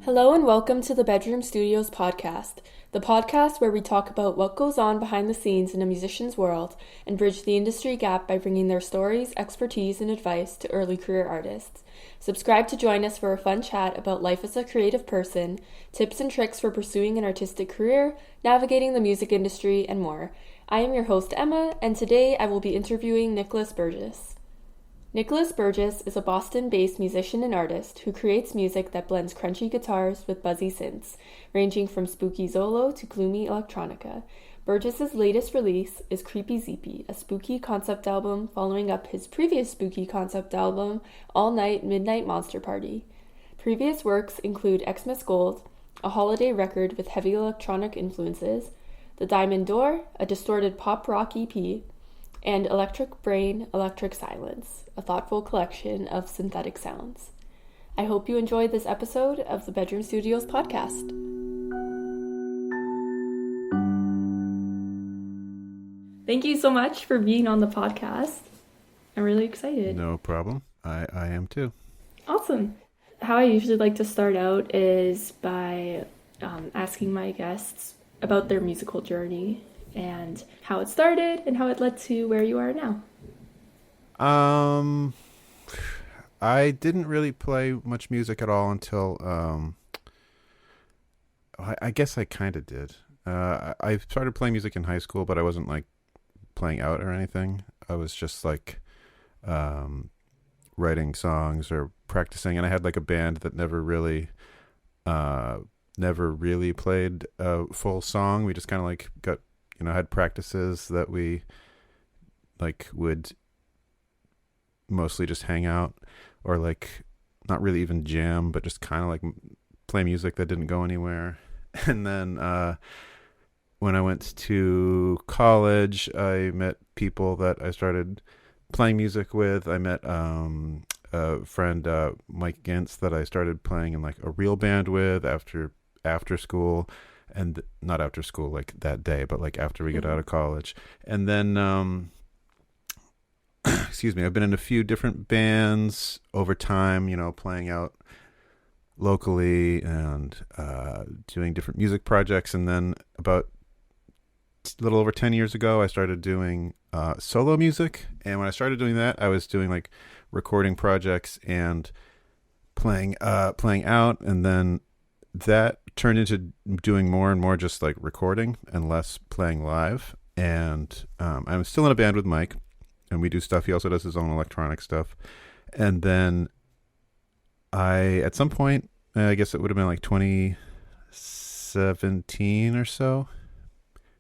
Hello and welcome to the Bedroom Studios podcast, the podcast where we talk about what goes on behind the scenes in a musician's world and bridge the industry gap by bringing their stories, expertise, and advice to early career artists. Subscribe to join us for a fun chat about life as a creative person, tips and tricks for pursuing an artistic career, navigating the music industry, and more. I am your host, Emma, and today I will be interviewing Nicholas Burgess. Nicholas Burgess is a Boston-based musician and artist who creates music that blends crunchy guitars with buzzy synths, ranging from spooky zolo to gloomy electronica. Burgess's latest release is Creepy Zeepy, a spooky concept album following up his previous spooky concept album, All-Night Midnite Monster Party. Previous works include Xmas Gold, a holiday record with heavy electronic influences, The Diamond Door, a distorted pop rock EP, and Electric Brain, Electric Silence, a thoughtful collection of synthetic sounds. I hope you enjoyed this episode of the Bedroom Studios podcast. Thank you so much for being on the podcast. I'm really excited. No problem. I am too. Awesome. How I usually like to start out is by asking my guests about their musical journey and how it started and how it led to where you are now. I didn't really play much music at all until I guess I kind of did. I started playing music in high school, but I wasn't like playing out or anything. I was just like writing songs or practicing, and I had like a band that never really played a full song. We just kind of like got had practices that we like would mostly just hang out or like not really even jam, but just kind of like play music that didn't go anywhere. And then when I went to college, I met people that I started playing music with. I met a friend, Mike Gintz, that I started playing in like a real band with after school. And not after school, like that day, but like after we get out of college. And then, excuse me, I've been in a few different bands over time, playing out locally and doing different music projects. And then about a little over 10 years ago, I started doing solo music. And when I started doing that, I was doing like recording projects and playing out. And then that turned into doing more and more just like recording and less playing live. And I'm still in a band with Mike, and we do stuff. He also does his own electronic stuff. And then at some point, I guess it would have been like 2017 or so,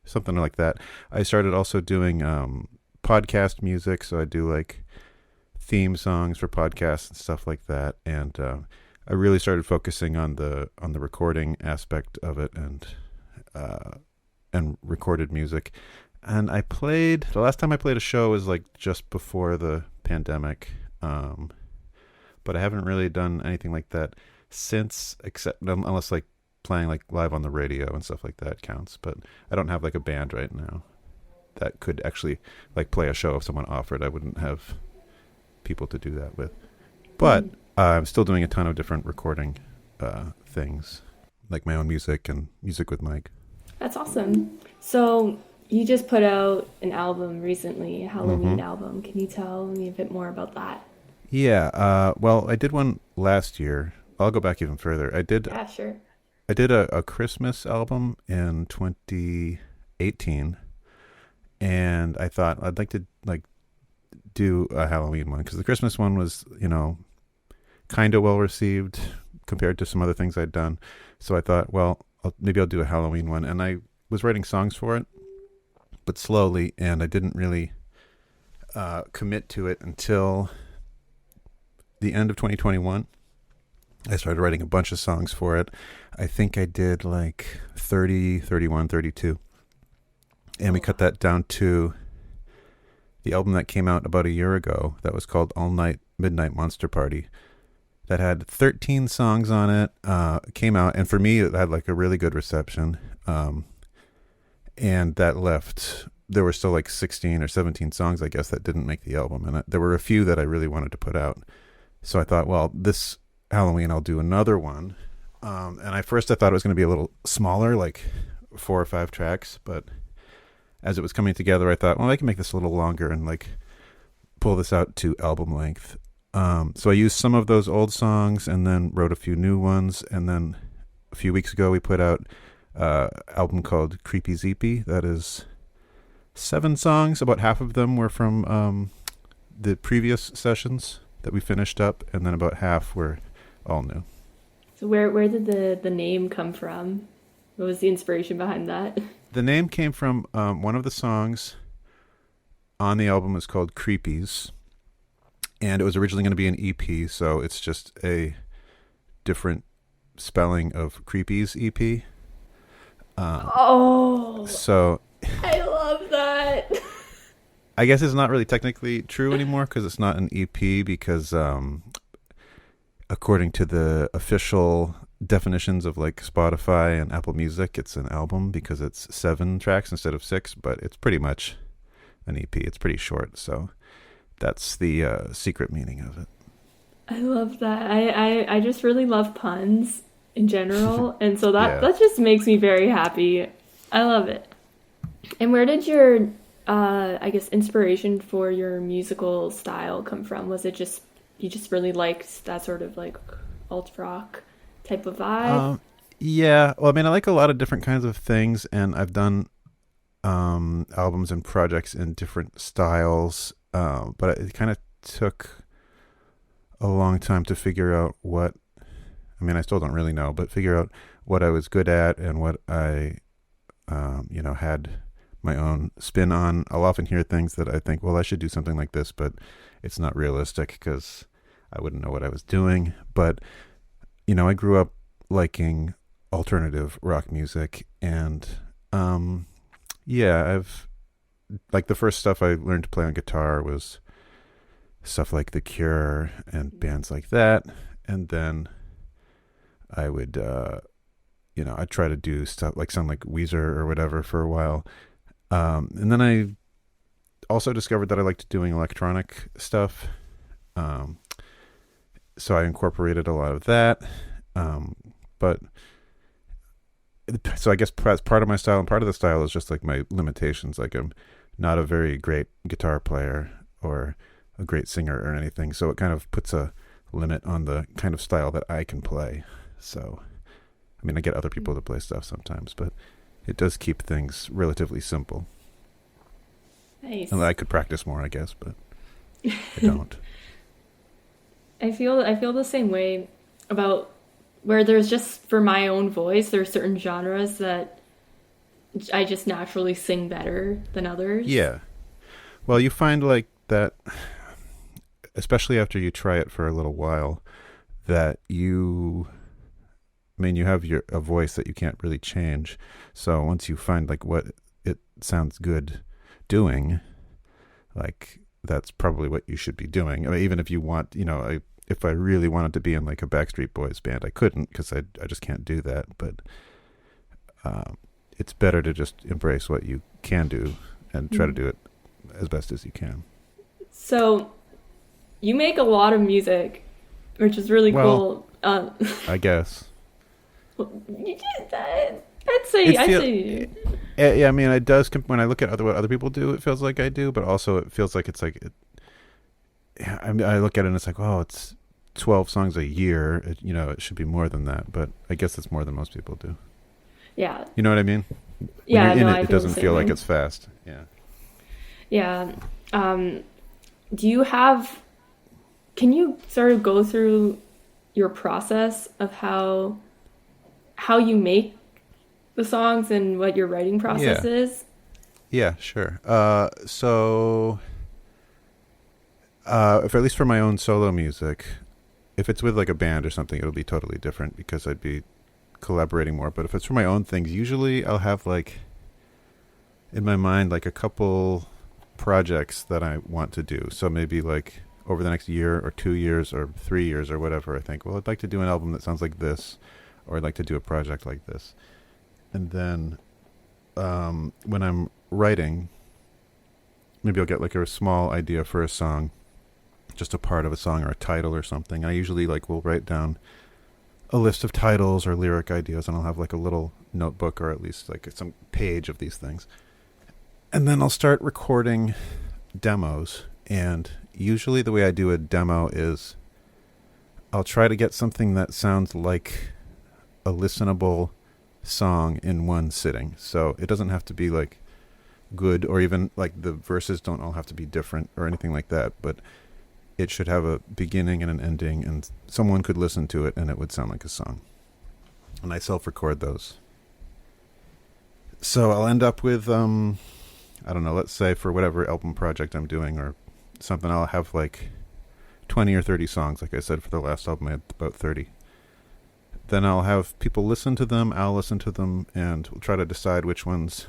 something like that, I started also doing podcast music. So I do like theme songs for podcasts and stuff like that. And I really started focusing on the recording aspect of it and recorded music. And the last time I played a show was like just before the pandemic. But I haven't really done anything like that since, except unless like playing like live on the radio and stuff like that counts. But I don't have like a band right now that could actually like play a show if someone offered. I wouldn't have people to do that with. But I'm still doing a ton of different recording things, like my own music and music with Mike. That's awesome. So you just put out an album recently, a Halloween album. Can you tell me a bit more about that? Yeah. Well, I did one last year. I'll go back even further. Yeah, sure. I did a Christmas album in 2018, and I thought I'd like to like do a Halloween one because the Christmas one was, kind of well received compared to some other things I'd done. So I thought, well, maybe I'll do a Halloween one. And I was writing songs for it, but slowly, and I didn't really commit to it until the end of 2021. I started writing a bunch of songs for it. I think I did like 30, 31, 32. And we cut that down to the album that came out about a year ago that was called All-Night Midnite Monster Party. That had 13 songs on it. Came out, and for me, it had like a really good reception. And that left. There were still like 16 or 17 songs, I guess, that didn't make the album, and there were a few that I really wanted to put out. So I thought, well, this Halloween I'll do another one And I thought it was going to be a little smaller, like 4 or 5 tracks, but as it was coming together, I thought, well, I can make this a little longer and like pull this out to album length. So I used some of those old songs and then wrote a few new ones. And then a few weeks ago, we put out an album called Creepy Zeepy. That is 7 songs. About half of them were from the previous sessions that we finished up, and then about half were all new. So where did the name come from? What was the inspiration behind that? The name came from one of the songs on the album is called Creepies, and it was originally going to be an EP, so it's just a different spelling of Creepies EP. So I love that. I guess it's not really technically true anymore because it's not an EP because according to the official definitions of like Spotify and Apple Music, it's an album because it's 7 tracks instead of 6, but it's pretty much an EP. It's pretty short, so that's the secret meaning of it. I love that. I just really love puns in general, and so that just makes me very happy. I love it. And where did your I guess inspiration for your musical style come from? Was it just you just really liked that sort of like alt rock type of vibe? Yeah. Well, I mean, I like a lot of different kinds of things, and I've done albums and projects in different styles, but it kind of took a long time to figure out what, I mean, I still don't really know, but figure out what I was good at and what I, had my own spin on. I'll often hear things that I think, well, I should do something like this, but it's not realistic because I wouldn't know what I was doing. But, I grew up liking alternative rock music, and I've like the first stuff I learned to play on guitar was stuff like The Cure and bands like that, and then I would I'd try to do stuff like sound like Weezer or whatever for a while, and then I also discovered that I liked doing electronic stuff, so I incorporated a lot of that, but so I guess that's part of my style, and part of the style is just like my limitations. Like I'm not a very great guitar player or a great singer or anything, so it kind of puts a limit on the kind of style that I can play. So, I mean, I get other people to play stuff sometimes, but it does keep things relatively simple. Nice. And I could practice more, I guess, but I don't. I feel the same way about where there's just for my own voice, there's certain genres that I just naturally sing better than others. Yeah. Well, you find like that, especially after you try it for a little while, that you have a voice that you can't really change. So once you find like what it sounds good doing, like that's probably what you should be doing. I mean, even if you want, if I really wanted to be in like a Backstreet Boys band, I couldn't because I just can't do that. But it's better to just embrace what you can do and try to do it as best as you can. So you make a lot of music, which is really cool. I guess. I'd say. Yeah, I mean, it does. When I look at what other people do, it feels like I do, but also it feels like it's like. I look at it and it's like, oh, it's 12 songs a year. It should be more than that, but I guess it's more than most people do. Yeah. You know what I mean? Yeah. When you're in it doesn't feel like it's fast. Yeah. Yeah. Can you sort of go through your process of how you make the songs and what your writing process is? Yeah, sure. If at least for my own solo music, if it's with like a band or something, it'll be totally different because I'd be collaborating more. But if it's for my own things, usually I'll have like in my mind like a couple projects that I want to do. So maybe like over the next year or 2 years or 3 years or whatever, I think, well, I'd like to do an album that sounds like this, or I'd like to do a project like this. And then when I'm writing, maybe I'll get like a small idea for a song, just a part of a song or a title or something. I usually like will write down a list of titles or lyric ideas, and I'll have like a little notebook or at least like some page of these things. And then I'll start recording demos. And usually the way I do a demo is I'll try to get something that sounds like a listenable song in one sitting. So it doesn't have to be like good, or even like the verses don't all have to be different or anything like that, but it should have a beginning and an ending, and someone could listen to it and it would sound like a song. And I self-record those. So I'll end up with, I don't know, let's say for whatever album project I'm doing or something, I'll have like 20 or 30 songs. Like I said, for the last album, I had about 30. Then I'll have people listen to them, I'll listen to them, and we'll try to decide which ones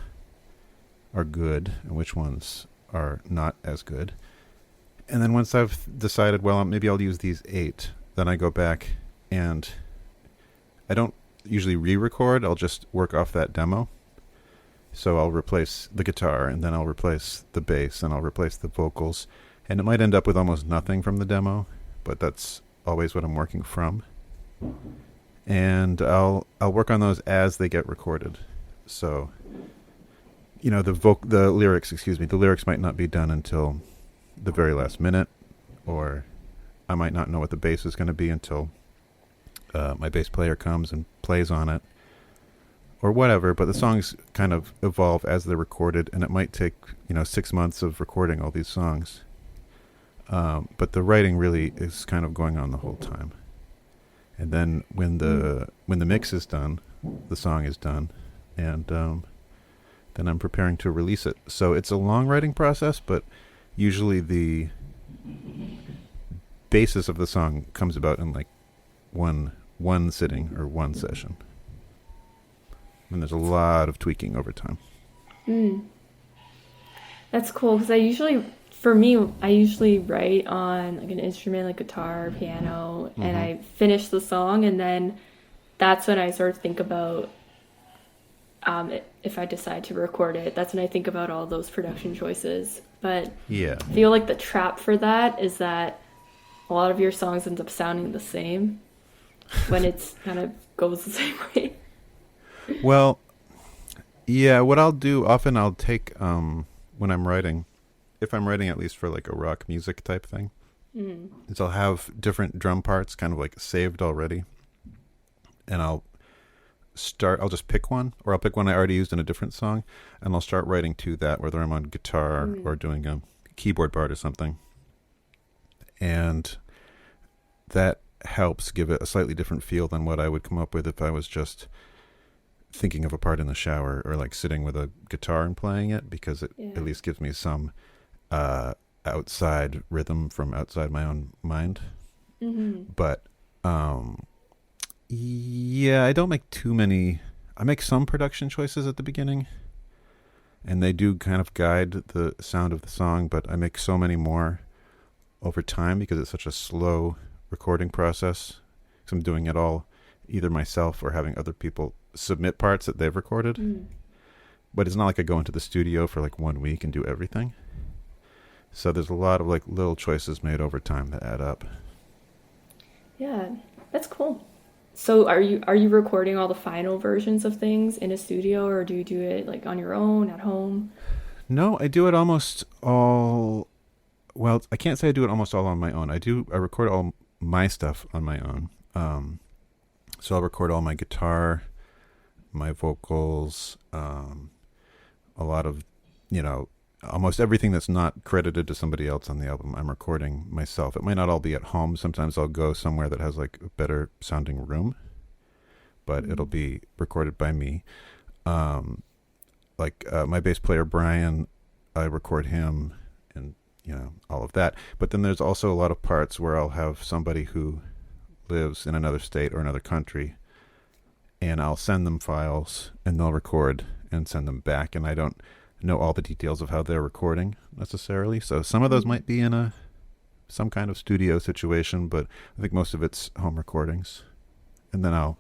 are good and which ones are not as good. And then once I've decided, well, maybe I'll use these 8, then I go back and I don't usually re-record. I'll just work off that demo. So I'll replace the guitar, and then I'll replace the bass, and I'll replace the vocals. And it might end up with almost nothing from the demo, but that's always what I'm working from. And I'll work on those as they get recorded. So, you know, the lyrics might not be done until the very last minute, or I might not know what the bass is going to be until my bass player comes and plays on it, or whatever. But the songs kind of evolve as they're recorded, and it might take 6 months of recording all these songs. But the writing really is kind of going on the whole time. And then when the mix is done, the song is done, and then I'm preparing to release it. So it's a long writing process, but usually the basis of the song comes about in like one sitting or one session. And there's a lot of tweaking over time. That's cool, because I usually write on like an instrument like guitar or piano, and I finish the song, and then that's when I sort of think about if I decide to record it. That's when I think about all those production choices. But yeah, I feel like the trap for that is that a lot of your songs end up sounding the same when it's kind of goes the same way. Well, yeah, what I'll do often, I'll take when I'm writing, if I'm writing at least for like a rock music type thing, is I'll have different drum parts kind of like saved already, and I'll just pick one, or I'll pick one I already used in a different song, and I'll start writing to that, whether I'm on guitar or doing a keyboard part or something. And that helps give it a slightly different feel than what I would come up with if I was just thinking of a part in the shower or like sitting with a guitar and playing it, because it at least gives me some outside rhythm from outside my own mind. But yeah, I don't make too many. I make some production choices at the beginning, and they do kind of guide the sound of the song, but I make so many more over time because it's such a slow recording process. Because I'm doing it all either myself or having other people submit parts that they've recorded. But it's not like I go into the studio for like 1 week and do everything. So there's a lot of like little choices made over time that add up. Yeah, that's cool. So are you recording all the final versions of things in a studio, or do you do it like on your own at home? No, I do it almost all. Well, I can't say I do it almost all on my own. I record all my stuff on my own. So I'll record all my guitar, my vocals, a lot of, almost everything that's not credited to somebody else on the album, I'm recording myself. It might not all be at home. Sometimes I'll go somewhere that has like a better sounding room, but it'll be recorded by me. My bass player, Brian, I record him and, all of that. But then there's also a lot of parts where I'll have somebody who lives in another state or another country, and I'll send them files and they'll record and send them back. And I don't know all the details of how they're recording necessarily. So some of those might be in some kind of studio situation, but I think most of it's home recordings. And then I'll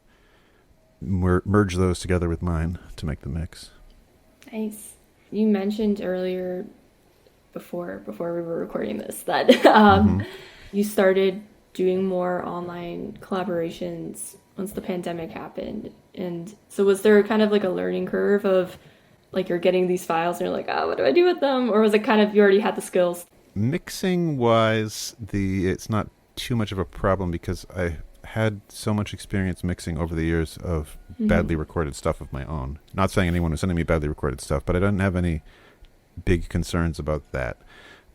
merge those together with mine to make the mix. Nice. You mentioned earlier, before we were recording this, that you started doing more online collaborations once the pandemic happened. And so was there kind of like a learning curve of like you're getting these files and you're like, oh, what do I do with them? Or was it kind of you already had the skills? Mixing wise, it's not too much of a problem because I had so much experience mixing over the years of badly recorded stuff of my own. Not saying anyone was sending me badly recorded stuff, but I didn't have any big concerns about that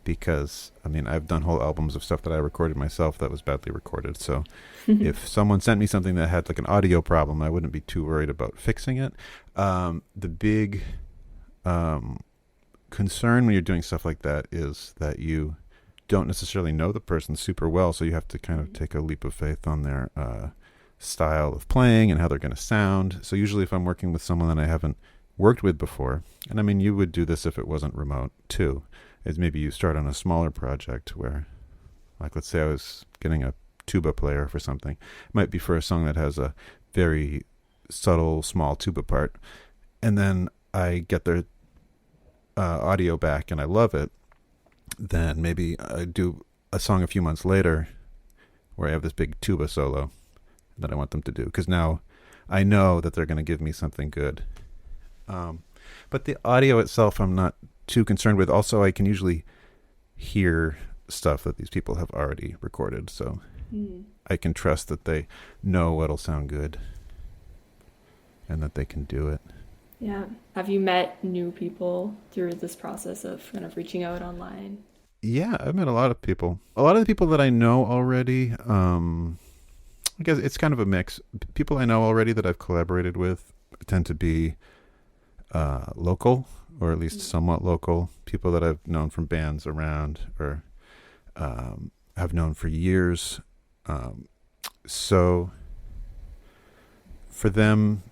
because, I mean, I've done whole albums of stuff that I recorded myself that was badly recorded. So if someone sent me something that had like an audio problem, I wouldn't be too worried about fixing it. The big concern when you're doing stuff like that is that you don't necessarily know the person super well, so you have to kind of take a leap of faith on their style of playing and how they're going to sound. So usually if I'm working with someone that I haven't worked with before, and I mean you would do this if it wasn't remote too, is maybe you start on a smaller project where, like let's say I was getting a tuba player for something. It might be for a song that has a very subtle small tuba part, and then I get their audio back and I love it. Then maybe I do a song a few months later where I have this big tuba solo that I want them to do because now I know that they're going to give me something good. But the audio itself I'm not too concerned with. Also, I can usually hear stuff that these people have already recorded, so I can trust that they know what'll sound good and that they can do it. Yeah. Have you met new people through this process of kind of reaching out online? Yeah, I've met a lot of people. A lot of the people that I know already, I guess it's kind of a mix. People I know already that I've collaborated with tend to be local, or at least somewhat local. People that I've known from bands around or have known for years. So for them,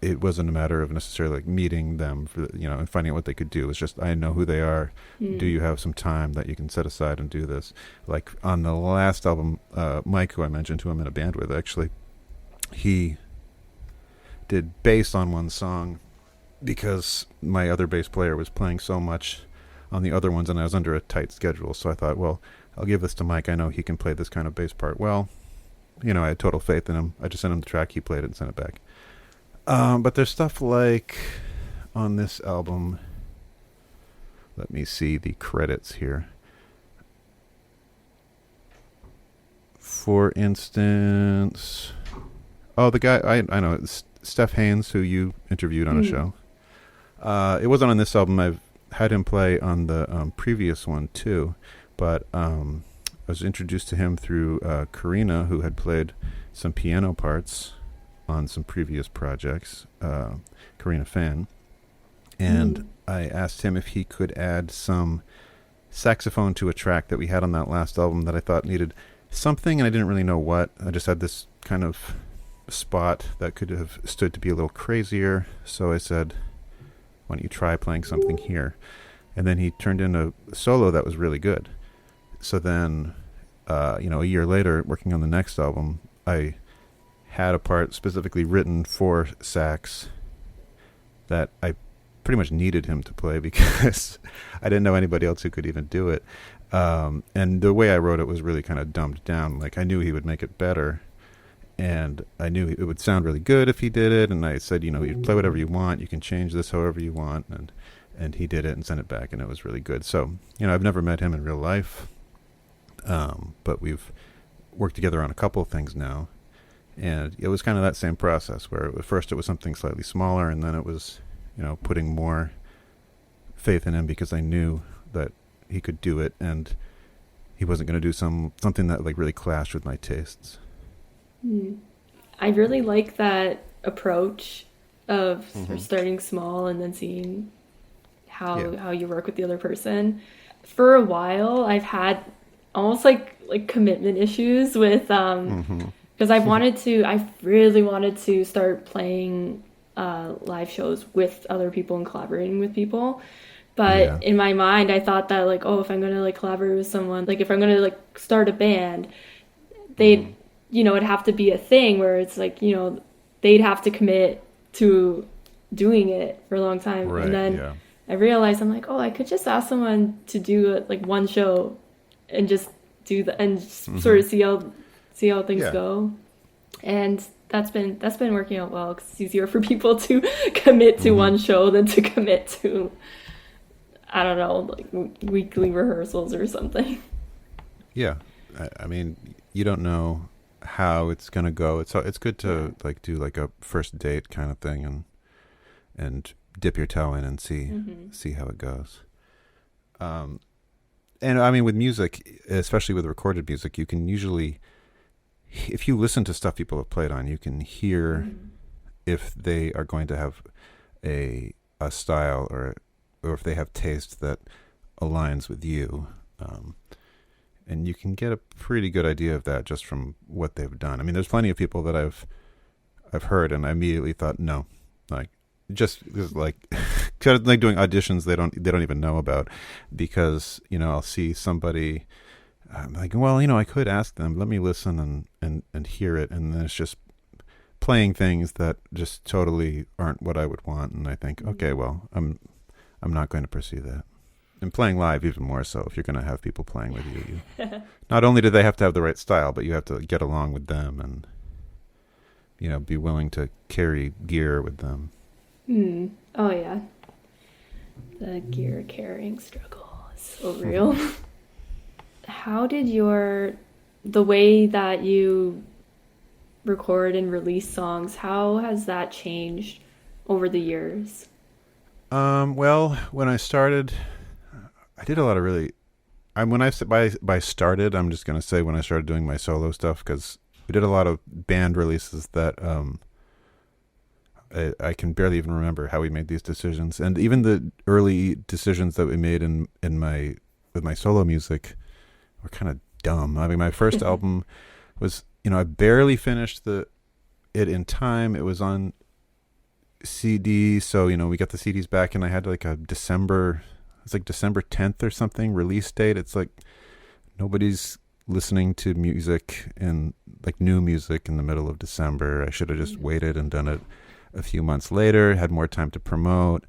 it wasn't a matter of necessarily like meeting them for, and finding out what they could do. It's just, I know who they are. Do you have some time that you can set aside and do this? Like on the last album, Mike, who I mentioned, who I'm in a band with, actually, he did bass on one song because my other bass player was playing so much on the other ones and I was under a tight schedule. So I thought, well, I'll give this to Mike. I know he can play this kind of bass part well. I had total faith in him. I just sent him the track, he played it and sent it back. But there's stuff like on this album, let me see the credits here. For instance, the guy, I know, it's Steph Haynes, who you interviewed on a show. It wasn't on this album. I've had him play on the previous one too, but I was introduced to him through Karina, who had played some piano parts on some previous projects, Karina Fan, and I asked him if he could add some saxophone to a track that we had on that last album that I thought needed something, and I didn't really know what. I just had this kind of spot that could have stood to be a little crazier, so I said, why don't you try playing something here? And then he turned in a solo that was really good. So then, a year later, working on the next album, I had a part specifically written for sax that I pretty much needed him to play because I didn't know anybody else who could even do it. And the way I wrote it was really kind of dumbed down. Like I knew he would make it better, and I knew it would sound really good if he did it. And I said, you play whatever you want. You can change this however you want. And he did it and sent it back, and it was really good. So, I've never met him in real life, but we've worked together on a couple of things now. And it was kind of that same process where at first it was something slightly smaller, and then it was, putting more faith in him because I knew that he could do it and he wasn't going to do something that like really clashed with my tastes. I really like that approach of sort of starting small and then seeing how you work with the other person. For a while, I've had almost like commitment issues with because I really wanted to start playing live shows with other people and collaborating with people. But in my mind, I thought that like, if I'm going to like collaborate with someone, like if I'm going to like start a band, they'd, it'd have to be a thing where it's like, they'd have to commit to doing it for a long time. Right, and then I realized I'm like, I could just ask someone to do like one show and just do and sort of see how things go. And that's been working out well because it's easier for people to commit to Mm-hmm. one show than to commit to, I don't know, like weekly rehearsals or something. Yeah, I mean, you don't know how it's gonna go. It's good Yeah. to like do like a first date kind of thing and dip your toe in and Hmm. see how it goes. Um, and I mean, with music, especially with recorded music, you can usually, if you listen to stuff people have played on, you can hear Hmm. if they are going to have a style or if they have taste that aligns with you. Um, and you can get a pretty good idea of that just from what they've done. I mean, there's plenty of people that I've heard, and I immediately thought, no, like just like kind of like doing auditions they don't even know about, because I'll see somebody. I'm like, well, I could ask them. Let me listen and hear it, and then it's just playing things that just totally aren't what I would want, and I think, okay, well, I'm not going to pursue that. And playing live even more so. If you're going to have people playing with you, not only do they have to have the right style, but you have to get along with them and be willing to carry gear with them. Hmm. Oh yeah, the gear carrying struggle is so real. How did the way that you record and release songs, how has that changed over the years? Well, when I started, I did a lot of really. When I by started, I'm just gonna say when I started doing my solo stuff, because we did a lot of band releases that I can barely even remember how we made these decisions, and even the early decisions that we made in my with my solo music were kind of dumb. I mean, my first album was I barely finished it in time. It was on CD, so we got the CDs back, and I had like a December. It's like December 10th or something release date. It's like nobody's listening to music and like new music in the middle of December. I should have just waited and done it a few months later, had more time to promote,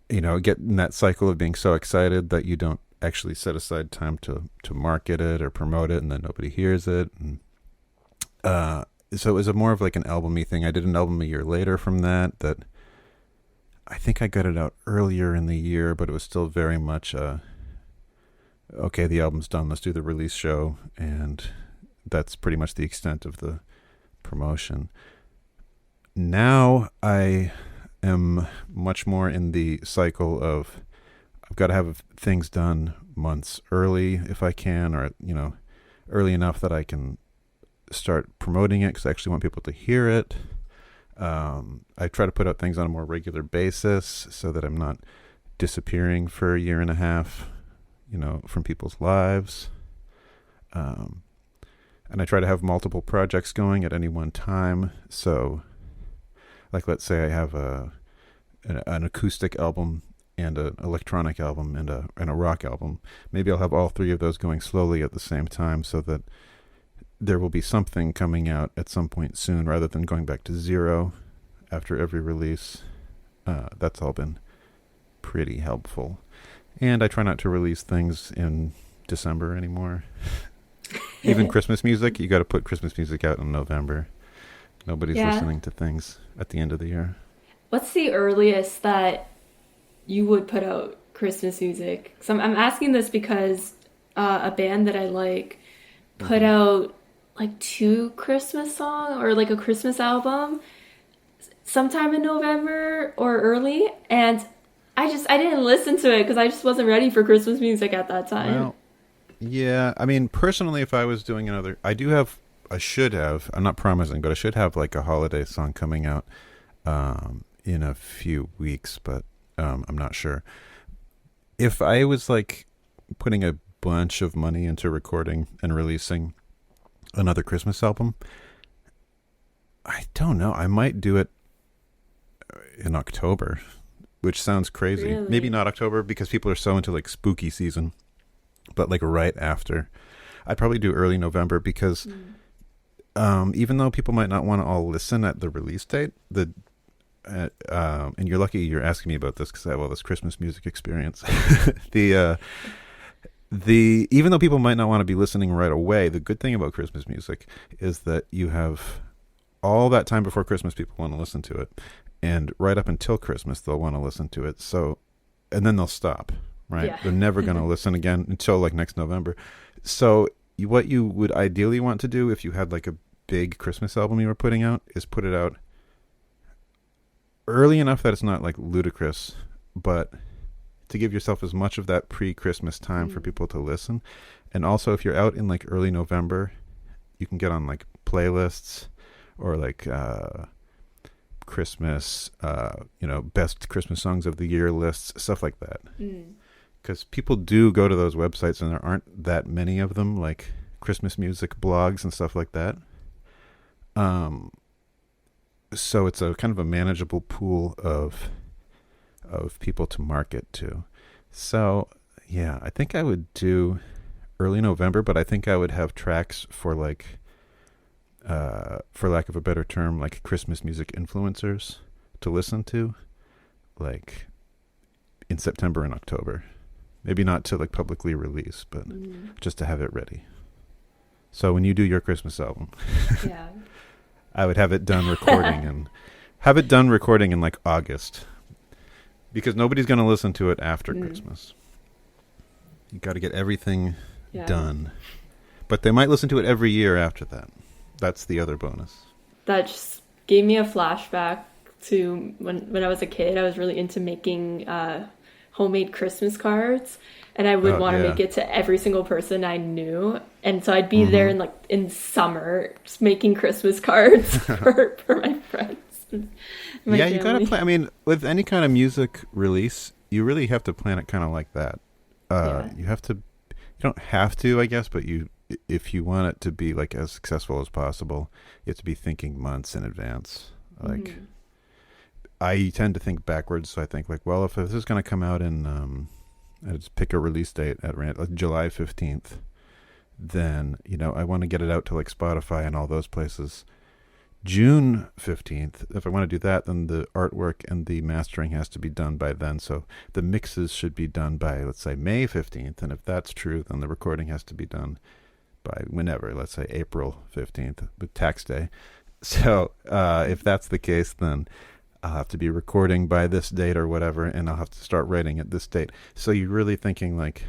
get in that cycle of being so excited that you don't actually set aside time to market it or promote it, and then nobody hears it. And so it was more of like an album-y thing. I did an album a year later from that I think I got it out earlier in the year, but it was still very much okay, the album's done, let's do the release show, and that's pretty much the extent of the promotion. Now I am much more in the cycle of I've got to have things done months early if I can, or early enough that I can start promoting it because I actually want people to hear it. I try to put out things on a more regular basis so that I'm not disappearing for a year and a half, from people's lives. And I try to have multiple projects going at any one time. So, like, let's say I have an acoustic album and an electronic album and a rock album. Maybe I'll have all three of those going slowly at the same time so that there will be something coming out at some point soon rather than going back to zero after every release. That's all been pretty helpful. And I try not to release things in December anymore. Even Christmas music, you got to put Christmas music out in November. Nobody's Yeah. listening to things at the end of the year. What's the earliest that you would put out Christmas music? So I'm asking this because a band that I like put Mm-hmm. out like two Christmas songs or like a Christmas album sometime in November or early, and I didn't listen to it because I just wasn't ready for Christmas music at that time. Well, yeah. I mean, personally, if I was doing I should have, I'm not promising, but I should have like a holiday song coming out in a few weeks, but I'm not sure. If I was like putting a bunch of money into recording and releasing another Christmas album, I don't know. I might do it in October, which sounds crazy. Maybe Really? not October because people are so into like spooky season, but like right after. I'd probably do early November because Mm. even though people might not want to all listen at the release date, and you're lucky you're asking me about this because I have all this Christmas music experience. The even though people might not want to be listening right away, the good thing about Christmas music is that you have all that time before Christmas, people want to listen to it. And right up until Christmas, they'll want to listen to it. So, and then they'll stop, right? Yeah. They're never going to listen again until like next November. So what you would ideally want to do if you had like a big Christmas album you were putting out is put it out early enough that it's not like ludicrous, but to give yourself as much of that pre-Christmas time for people to listen. And also if you're out in like early November, you can get on like playlists or like Christmas, best Christmas songs of the year lists, stuff like that. Because people do go to those websites and there aren't that many of them, like Christmas music blogs and stuff like that. So it's a kind of a manageable pool of people to market to. So yeah, I think I would do early November, but I think I would have tracks for like, for lack of a better term, like Christmas music influencers to listen to, like in September and October. Maybe not to like publicly release, but just to have it ready. So when you do your Christmas album, Yeah. I would have it done recording in like August, because nobody's going to listen to it after Christmas. You got to get everything done, but they might listen to it every year after that. That's the other bonus. That just gave me a flashback to when I was a kid. I was really into making homemade Christmas cards, and I would want to make it to every single person I knew. And so I'd be there in summer just making Christmas cards for my friends. My family. You got to plan. I mean, with any kind of music release, you really have to plan it kind of like that. You have to. You don't have to, I guess, but if you want it to be like as successful as possible, you have to be thinking months in advance. Like, I tend to think backwards, so I think like, well, if this is going to come out in, let's pick a release date at like July 15th, then, I want to get it out to like Spotify and all those places June 15th. If I want to do that, then the artwork and the mastering has to be done by then. So the mixes should be done by, let's say, May 15th. And if that's true, then the recording has to be done by whenever, let's say April 15th, with tax day. So if that's the case, then I'll have to be recording by this date or whatever, and I'll have to start writing at this date. So you're really thinking like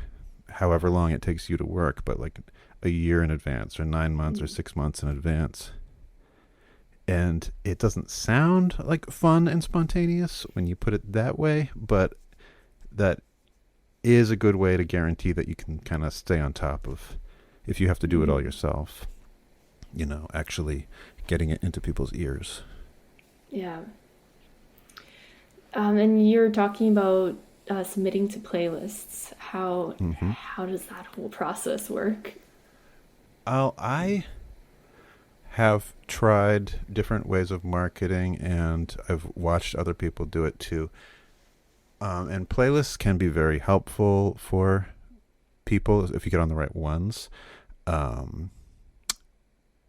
however long it takes you to work, but like a year in advance or 9 months or 6 months in advance. And it doesn't sound like fun and spontaneous when you put it that way, but that is a good way to guarantee that you can kind of stay on top of, if you have to do it all yourself, actually getting it into people's ears. Yeah. And you're talking about submitting to playlists. How does that whole process work? I have tried different ways of marketing, and I've watched other people do it too. And playlists can be very helpful for people if you get on the right ones. And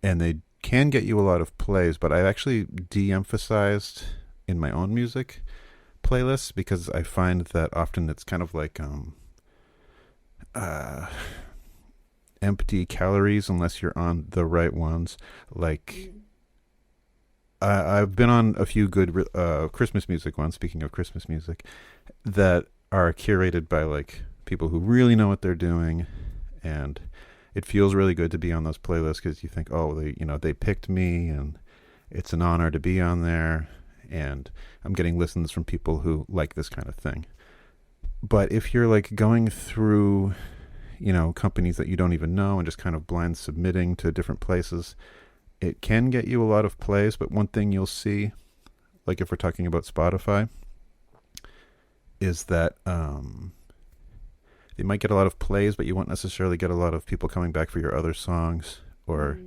they can get you a lot of plays, but I've actually de-emphasized in my own music playlists, because I find that often it's kind of like empty calories unless you're on the right ones. Like I've been on a few good Christmas music ones, speaking of Christmas music, that are curated by like people who really know what they're doing, and it feels really good to be on those playlists because you think, oh, they picked me, and it's an honor to be on there, and I'm getting listens from people who like this kind of thing. But if you're like going through, companies that you don't even know and just kind of blind submitting to different places, it can get you a lot of plays. But one thing you'll see, like if we're talking about Spotify, is that you might get a lot of plays, but you won't necessarily get a lot of people coming back for your other songs or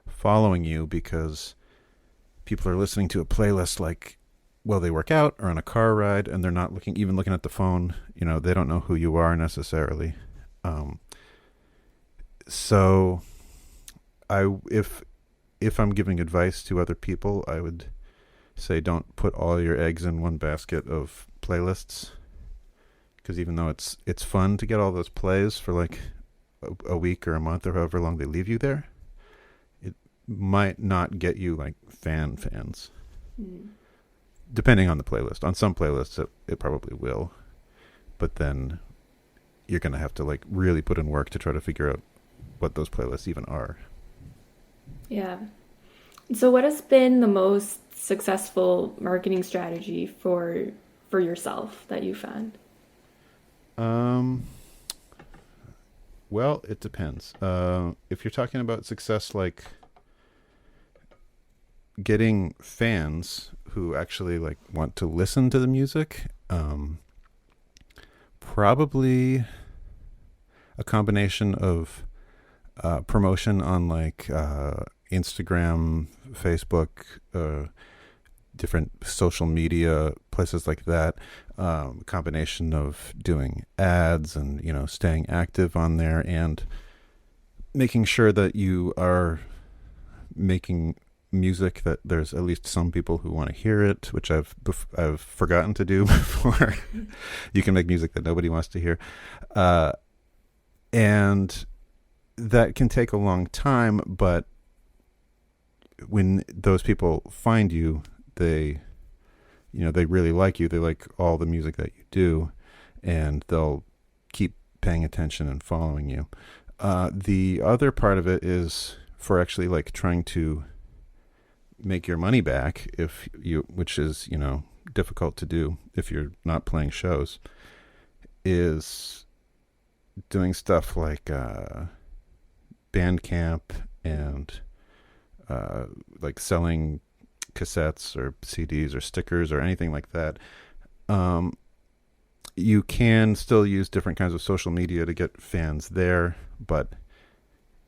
following you, because people are listening to a playlist like while they work out or on a car ride, and they're not looking at the phone. They don't know who you are necessarily. So if I'm giving advice to other people, I would say don't put all your eggs in one basket of playlists, because even though it's fun to get all those plays for like a week or a month or however long they leave you there, might not get you like fans. Mm. Depending on the playlist. On some playlists, it probably will. But then you're going to have to like really put in work to try to figure out what those playlists even are. Yeah. So what has been the most successful marketing strategy for yourself that you found? Well, it depends. If you're talking about success, like getting fans who actually like want to listen to the music, probably a combination of promotion on like Instagram, Facebook, different social media places like that. Combination of doing ads and, you know, staying active on there and making sure that you are making music that there's at least some people who want to hear it, which I've forgotten to do before. You can make music that nobody wants to hear, and that can take a long time. But when those people find you, they really like you. They like all the music that you do, and they'll keep paying attention and following you. The other part of it is for actually like trying to make your money back, which is, you know, difficult to do if you're not playing shows, is doing stuff like Bandcamp and like selling cassettes or CDs or stickers or anything like that. You can still use different kinds of social media to get fans there, but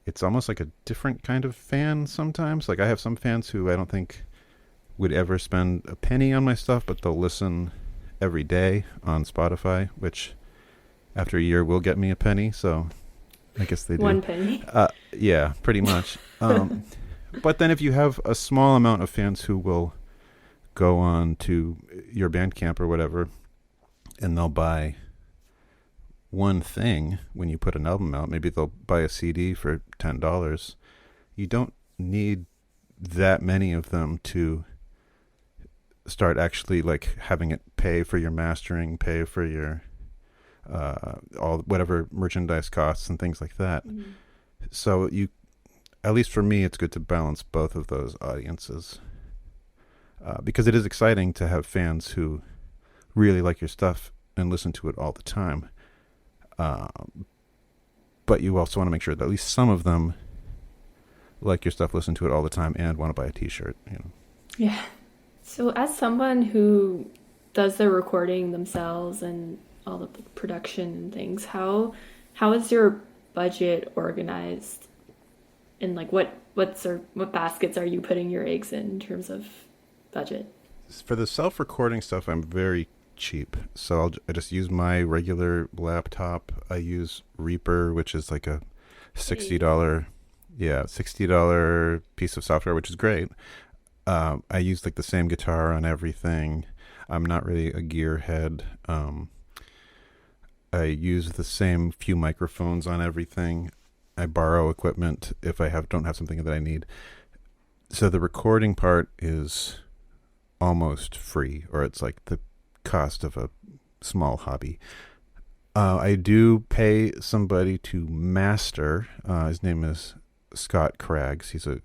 it's almost like a different kind of fan sometimes. Like I have some fans who I don't think would ever spend a penny on my stuff, but they'll listen every day on Spotify, which after a year will get me a penny. So I guess they do. 1 penny. Yeah, pretty much. But then if you have a small amount of fans who will go on to your Bandcamp or whatever, and they'll buy one thing when you put an album out, maybe they'll buy a CD for $10. You don't need that many of them to start actually like having it pay for your mastering, pay for your all whatever merchandise costs and things like that. Mm-hmm. So you, at least for me, it's good to balance both of those audiences, because it is exciting to have fans who really like your stuff and listen to it all the time. But you also want to make sure that at least some of them like your stuff, listen to it all the time, and want to buy a t-shirt, you know. Yeah. So as someone who does the recording themselves and all the production and things, how is your budget organized? And like what baskets are you putting your eggs in terms of budget? For the self-recording stuff, I'm very cheap, so I just use my regular laptop. I use Reaper, which is like a $60 piece of software, which is great. I use like the same guitar on everything. I'm not really a gearhead. I use the same few microphones on everything. I borrow equipment if I don't have something that I need. So the recording part is almost free, or it's like the cost of a small hobby. I do pay somebody to master. His name is Scott Craggs. He's a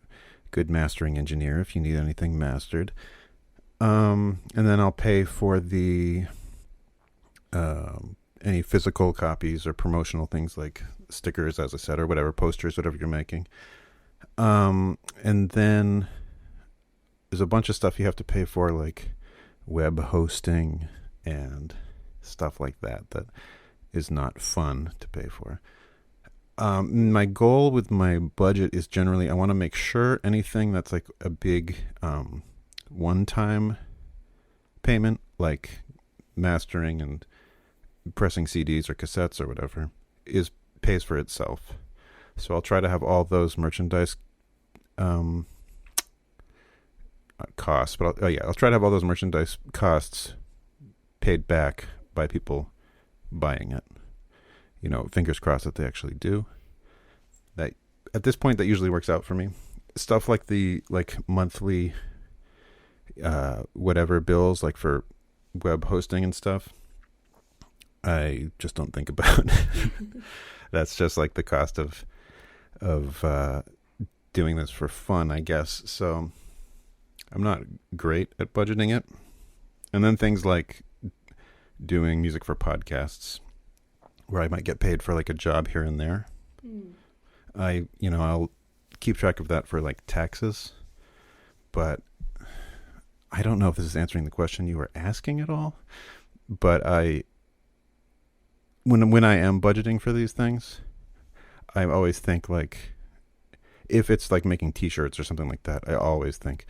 good mastering engineer if you need anything mastered. And then I'll pay for the any physical copies or promotional things like stickers, as I said, or whatever, posters, whatever you're making. And then there's a bunch of stuff you have to pay for, like web hosting and stuff like that is not fun to pay for. My goal with my budget is generally I want to make sure anything that's like a big one-time payment, like mastering and pressing CDs or cassettes or whatever, pays for itself. So I'll try to have all those merchandise costs, but I'll try to have all those merchandise costs paid back by people buying it. You know, fingers crossed that they actually do. That at this point, that usually works out for me. stuff like the like monthly whatever bills like for web hosting and stuff, I just don't think about. That's just like the cost of doing this for fun, I guess. So I'm not great at budgeting it. And then things like doing music for podcasts where I might get paid for like a job here and there. I'll keep track of that for like taxes, but I don't know if this is answering the question you were asking at all. But when I am budgeting for these things, I always think like, if it's like making t-shirts or something like that, I always think,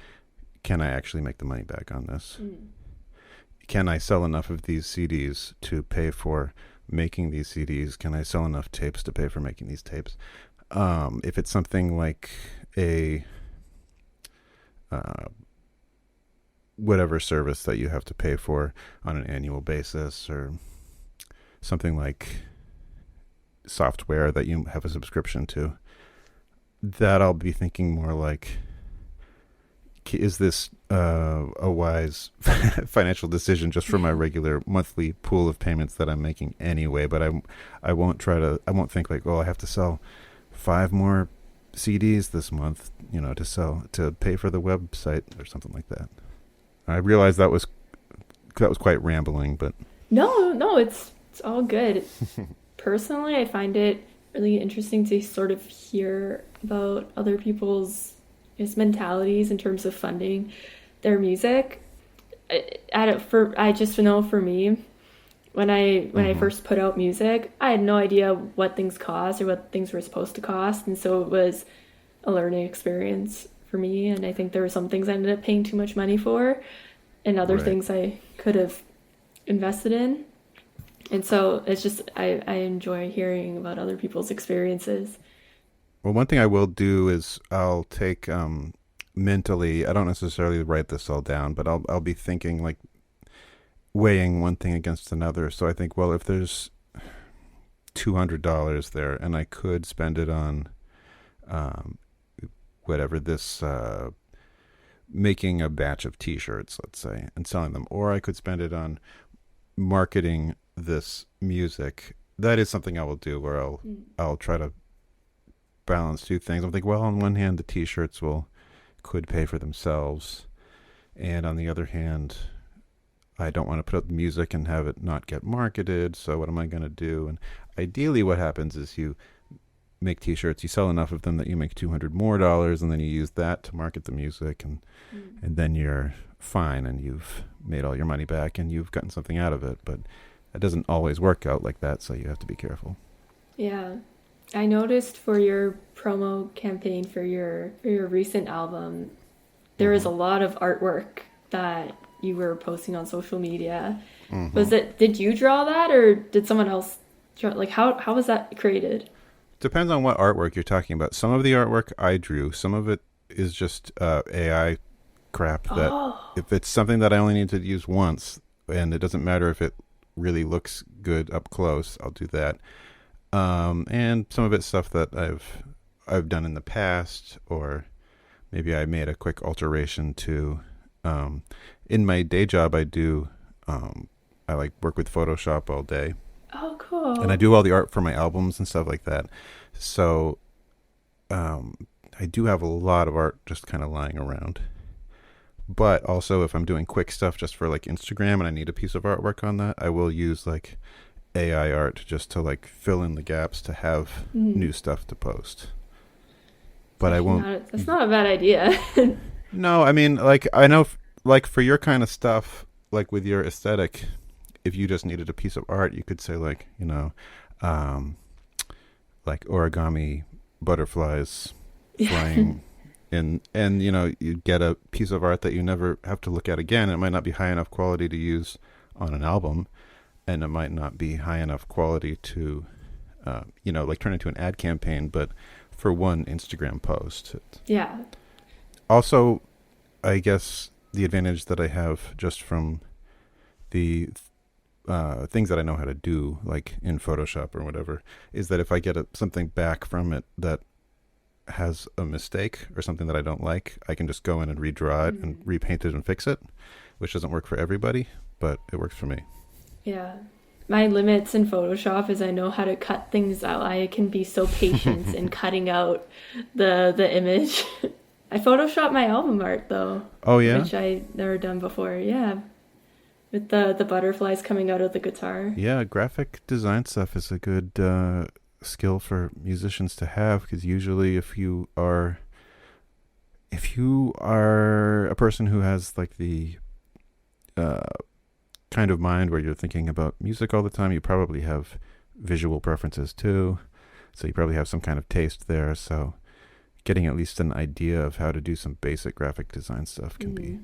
can I actually make the money back on this? Can I sell enough of these CDs to pay for making these CDs? Can I sell enough tapes to pay for making these tapes? If it's something like a whatever service that you have to pay for on an annual basis, or something like software that you have a subscription to, that I'll be thinking more like, is this a wise financial decision just for my regular monthly pool of payments that I'm making anyway? But I won't think like, oh, I have to sell 5 more CDs this month, to pay for the website or something like that. I realized that was quite rambling, but No, it's all good. Personally, I find it really interesting to sort of hear about other people's mentalities in terms of funding their music. I just know for me, when I first put out music, I had no idea what things cost or what things were supposed to cost, and so it was a learning experience for me. And I think there were some things I ended up paying too much money for, and other things I could have invested in. And so it's just I enjoy hearing about other people's experiences. Well, one thing I will do is I'll take mentally, I don't necessarily write this all down, but I'll be thinking like weighing one thing against another. So I think, well, if there's $200 there and I could spend it on whatever this making a batch of t-shirts, let's say, and selling them, or I could spend it on marketing this music. That is something I will do, where I'll try to balance two things. I'm like, well, on one hand, the t-shirts could pay for themselves, and on the other hand, I don't want to put up music and have it not get marketed. So what am I going to do? And ideally, what happens is you make t-shirts, you sell enough of them that you make $200 more, and then you use that to market the music, and then you're fine, and you've made all your money back, and you've gotten something out of it. But it doesn't always work out like that, so you have to be careful. Yeah. I noticed for your promo campaign for your recent album, there is a lot of artwork that you were posting on social media. Did you draw that, or did someone else draw? Like, how was that created? Depends on what artwork you're talking about. Some of the artwork I drew. Some of it is just AI crap that if it's something that I only need to use once, and it doesn't matter if it really looks good up close, I'll do that. And some of it's stuff that I've done in the past, or maybe I made a quick alteration to. In my day job, I like work with Photoshop all day. Oh, cool. And I do all the art for my albums and stuff like that. So I do have a lot of art just kind of lying around. But also, if I'm doing quick stuff just for like Instagram and I need a piece of artwork on that, I will use like AI art just to like fill in the gaps to have new stuff to post. But I won't. That's not a bad idea. No, I mean, like, I know, like, for your kind of stuff, like with your aesthetic, if you just needed a piece of art, you could say like, like origami butterflies flying and you get a piece of art that you never have to look at again. It might not be high enough quality to use on an album, and it might not be high enough quality to, like turn into an ad campaign, but for one Instagram post. Yeah. Also, I guess the advantage that I have just from the things that I know how to do, like in Photoshop or whatever, is that if I get something back from it that has a mistake or something that I don't like, I can just go in and redraw it and repaint it and fix it, which doesn't work for everybody, but it works for me. Yeah. My limits in Photoshop is I know how to cut things out. I can be so patient in cutting out the image. I Photoshopped my album art though. Oh yeah? Which I never done before. Yeah. With the butterflies coming out of the guitar. Yeah, graphic design stuff is a good skill for musicians to have, because usually if you are a person who has like the kind of mind where you're thinking about music all the time, you probably have visual preferences too. So you probably have some kind of taste there. So getting at least an idea of how to do some basic graphic design stuff can be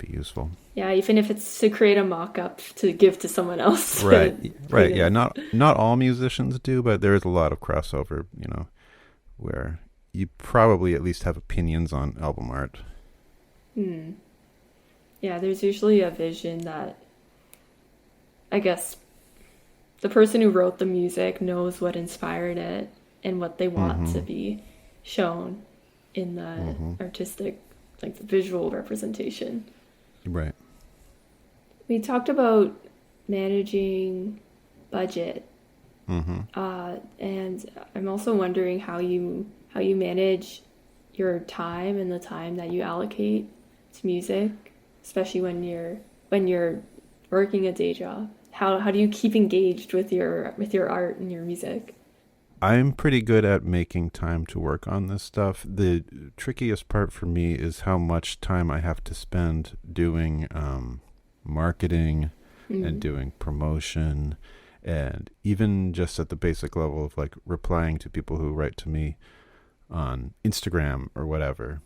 useful. Yeah, even if it's to create a mock-up to give to someone else. Right. Yeah, not all musicians do, but there is a lot of crossover, where you probably at least have opinions on album art. Yeah, there's usually a vision that I guess the person who wrote the music knows what inspired it and what they want to be shown in the artistic, like the visual representation. Right. We talked about managing budget, and I'm also wondering how you manage your time and the time that you allocate to music, especially when you're working a day job. How do you keep engaged with your art and your music? I'm pretty good at making time to work on this stuff. The trickiest part for me is how much time I have to spend doing marketing and doing promotion, and even just at the basic level of like replying to people who write to me on Instagram or whatever,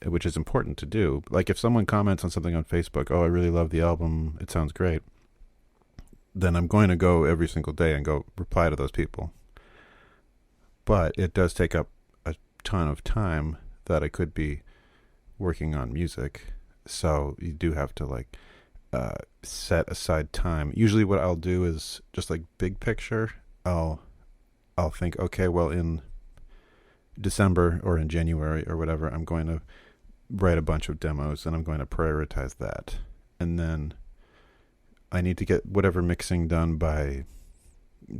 which is important to do. Like if someone comments on something on Facebook, oh, I really love the album, it sounds great, then I'm going to go every single day and go reply to those people. But it does take up a ton of time that I could be working on music. So you do have to set aside time. Usually what I'll do is just like big picture. I'll think, okay, well in December or in January or whatever, I'm going to write a bunch of demos and I'm going to prioritize that. And then I need to get whatever mixing done by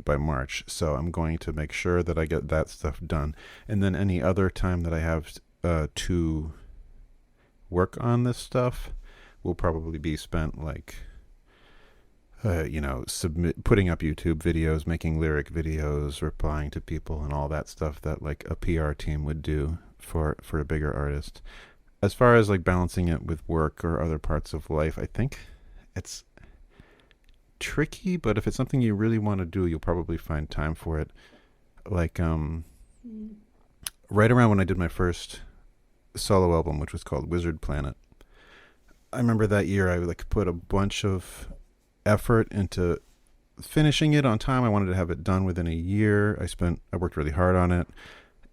March. So I'm going to make sure that I get that stuff done. And then any other time that I have to work on this stuff will probably be spent putting up YouTube videos, making lyric videos, replying to people and all that stuff that like a PR team would do for a bigger artist. As far as like balancing it with work or other parts of life, I think it's tricky, but if it's something you really want to do, you'll probably find time for it. Like right around when I did my first solo album, which was called Wizard Planet, I remember that year I put a bunch of effort into finishing it on time. I wanted to have it done within a year. I worked really hard on it,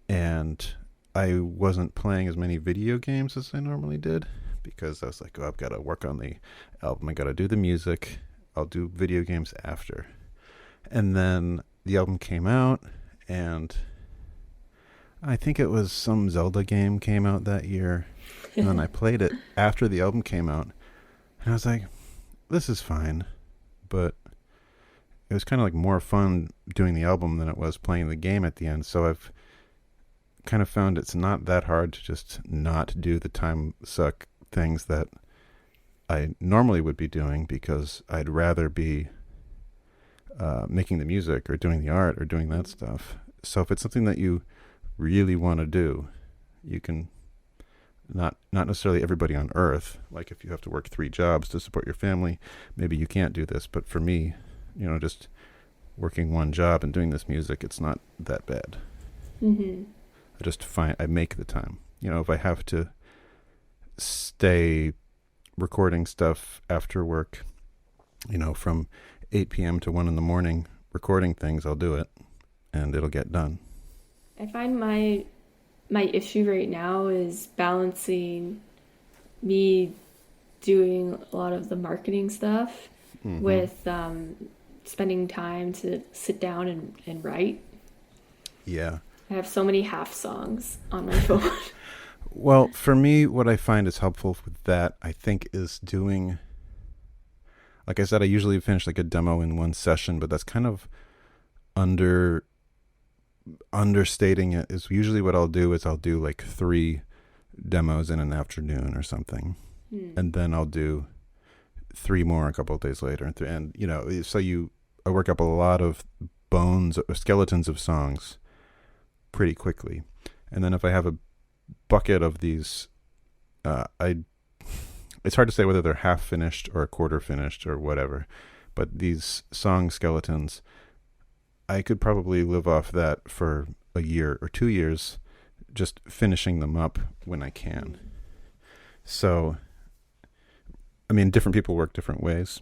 and I wasn't playing as many video games as I normally did because I was like, oh, I've got to work on the album. I got to do the music. I'll do video games after. And then the album came out, and I think it was some Zelda game came out that year. And then I played it after the album came out, and I was like, this is fine. But it was kind of like more fun doing the album than it was playing the game at the end. So I've kind of found it's not that hard to just not do the time suck things that I normally would be doing, because I'd rather be making the music or doing the art or doing that stuff. So if it's something that you really want to do, you can not necessarily everybody on earth, like if you have to work 3 jobs to support your family, maybe you can't do this. But for me, just working 1 job and doing this music, it's not that bad. I make the time. If I have to stay recording stuff after work, from 8 p.m. to 1 in the morning, recording things, I'll do it, and it'll get done. I find my issue right now is balancing me doing a lot of the marketing stuff with spending time to sit down and write. Yeah. I have so many half songs on my phone. Well, for me, what I find is helpful with that, I think, is doing, like I said, I usually finish like a demo in one session, but that's kind of understating it. Is usually what I'll do is I'll do like 3 demos in an afternoon or something, and then I'll do 3 more a couple of days later, and you know, so I work up a lot of bones or skeletons of songs pretty quickly, and then if I have a bucket of these, it's hard to say whether they're half finished or a quarter finished or whatever, but these song skeletons, I could probably live off that for a year or 2 years, just finishing them up when I can. So, I mean, different people work different ways,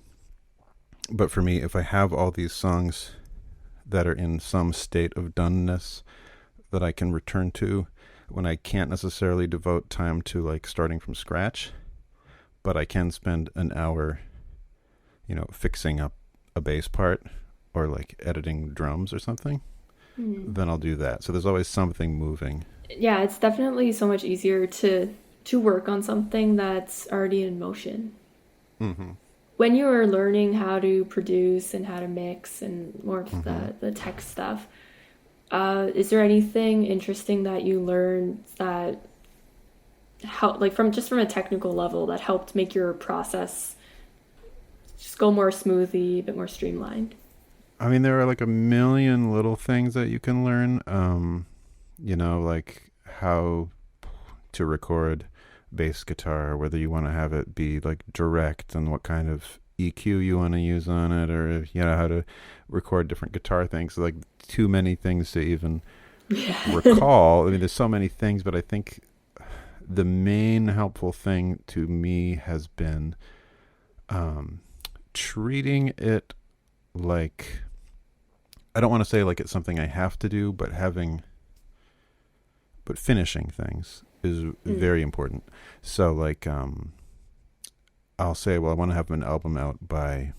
but for me, if I have all these songs that are in some state of doneness that I can return to when I can't necessarily devote time to like starting from scratch, but I can spend an hour, you know, fixing up a bass part or like editing drums or something, then I'll do that. So there's always something moving. Yeah, it's definitely so much easier to work on something that's already in motion. Mm-hmm. When you were learning how to produce and how to mix and more of the tech stuff, is there anything interesting that you learned that helped, like from a technical level, that helped make your process just go more smoothly, a bit more streamlined? I mean, there are like a million little things that you can learn. You know, like how to record bass guitar, whether you want to have it be like direct and what kind of EQ you want to use on it, or you know, how to record different guitar things. Like too many things to even recall. I mean, there's so many things, but I think the main helpful thing to me has been treating it like, I don't want to say like it's something I have to do, but finishing things is very important. So like, I'll say, well, I want to have an album out by,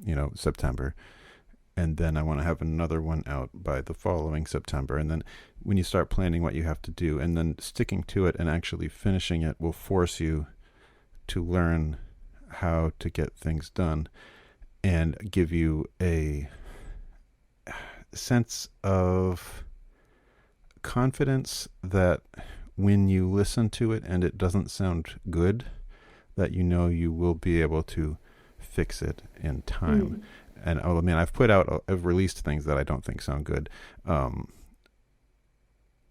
you know, September. And then I want to have another one out by the following September. And then when you start planning what you have to do and then sticking to it and actually finishing it will force you to learn how to get things done and give you a sense of confidence that when you listen to it and it doesn't sound good, that you know you will be able to fix it in time. And I mean, I've released things that I don't think sound good.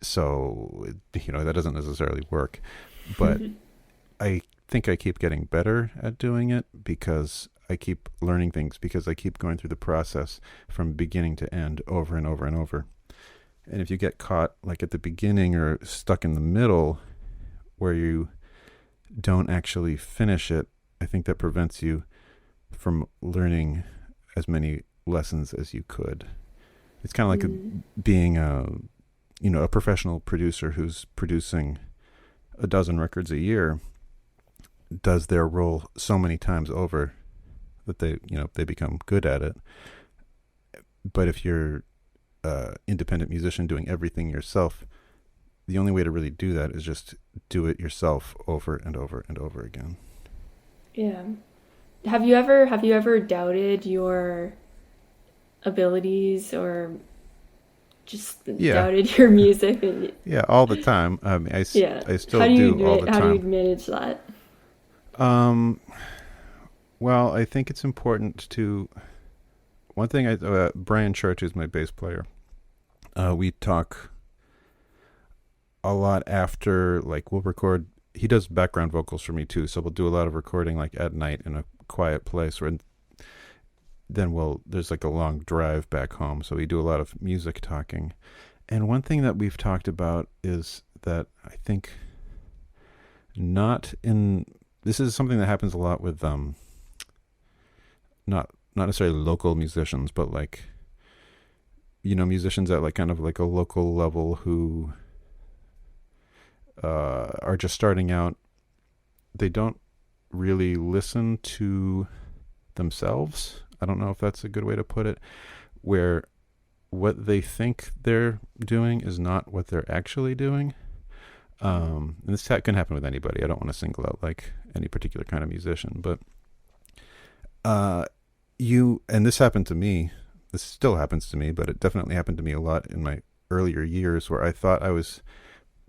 So, you know, that doesn't necessarily work. But I think I keep getting better at doing it because I keep learning things, because I keep going through the process from beginning to end over and over and over. And if you get caught like at the beginning or stuck in the middle where you don't actually finish it, I think that prevents you from learning as many lessons as you could. It's kind of like being a professional producer who's producing a dozen records a year does their role so many times over that they become good at it. But if you're independent musician doing everything yourself, the only way to really do that is just do it yourself over and over and over again. Yeah. Have you ever doubted your abilities or just doubted your music? Yeah, all the time. I mean, I still do all the time. How do you manage that? Well, I think it's important to, one thing, Brian Church is my bass player. We talk a lot after, like we'll record, he does background vocals for me too. So we'll do a lot of recording like at night in a quiet place where then there's like a long drive back home. So we do a lot of music talking. And one thing that we've talked about is that I think this is something that happens a lot with, not necessarily local musicians, but like, you know, musicians at like kind of like a local level who are just starting out. They don't really listen to themselves. I don't know if that's a good way to put it, where what they think they're doing is not what they're actually doing. And this can happen with anybody. I don't want to single out like any particular kind of musician, but and this happened to me. This still happens to me, but it definitely happened to me a lot in my earlier years, where I thought I was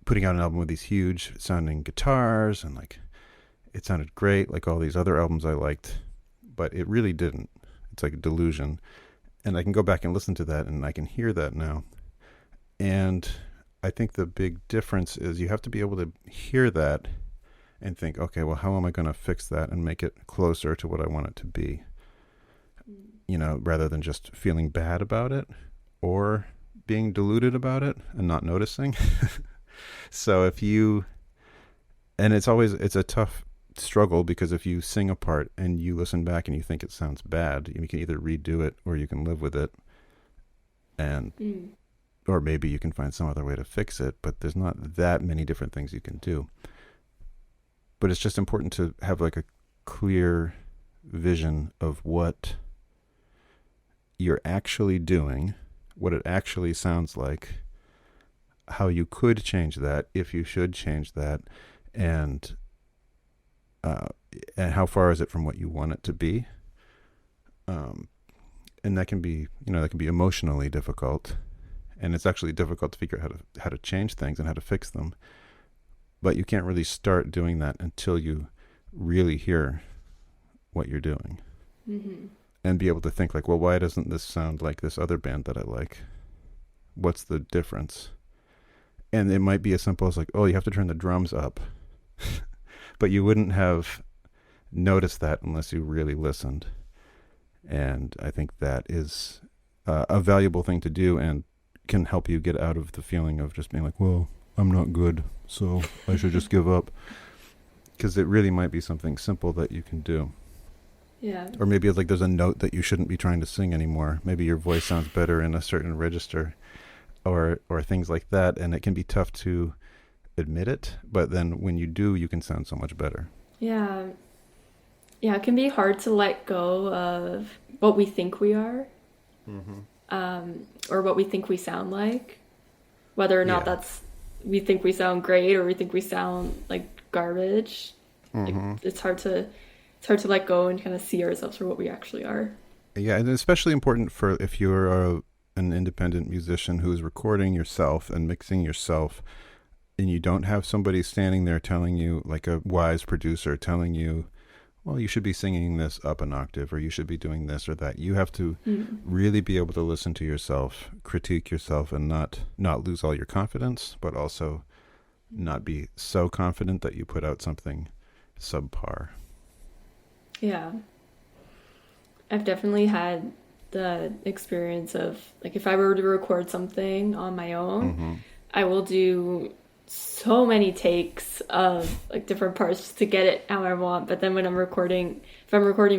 putting out an album with these huge sounding guitars and like it sounded great, like all these other albums I liked, but it really didn't. It's like a delusion. And I can go back and listen to that and I can hear that now. And I think the big difference is you have to be able to hear that and think, okay, well, how am I going to fix that and make it closer to what I want it to be? You know, rather than just feeling bad about it or being deluded about it and not noticing. So it's a tough struggle, because if you sing a part and you listen back and you think it sounds bad, you can either redo it or you can live with it. And or maybe you can find some other way to fix it, but there's not that many different things you can do. But it's just important to have like a clear vision of what you're actually doing, what it actually sounds like, how you could change that, if you should change that, and how far is it from what you want it to be. And that can be, emotionally difficult. And it's actually difficult to figure out how to change things and how to fix them. But you can't really start doing that until you really hear what you're doing. Mm-hmm. And be able to think like, well, why doesn't this sound like this other band that I like? What's the difference? And it might be as simple as like, oh, you have to turn the drums up. But you wouldn't have noticed that unless you really listened. And I think that is a valuable thing to do and can help you get out of the feeling of just being like, well, I'm not good, so I should just give up. Because it really might be something simple that you can do. Yeah. Or maybe it's like there's a note that you shouldn't be trying to sing anymore. Maybe your voice sounds better in a certain register or things like that. And it can be tough to admit it. But then when you do, you can sound so much better. Yeah. Yeah, it can be hard to let go of what we think we are. Mm-hmm. Or what we think we sound like. Whether or not we think we sound great or we think we sound like garbage. Mm-hmm. Like, it's hard to let go and kind of see ourselves for what we actually are. Yeah, and especially important for if you're an independent musician who is recording yourself and mixing yourself, and you don't have somebody standing there telling you, like a wise producer telling you, well, you should be singing this up an octave, or you should be doing this or that. You have to really be able to listen to yourself, critique yourself, and not lose all your confidence, but also not be so confident that you put out something subpar. Yeah. I've definitely had the experience of, like, if I were to record something on my own, I will do so many takes of like different parts just to get it how I want. But then when if I'm recording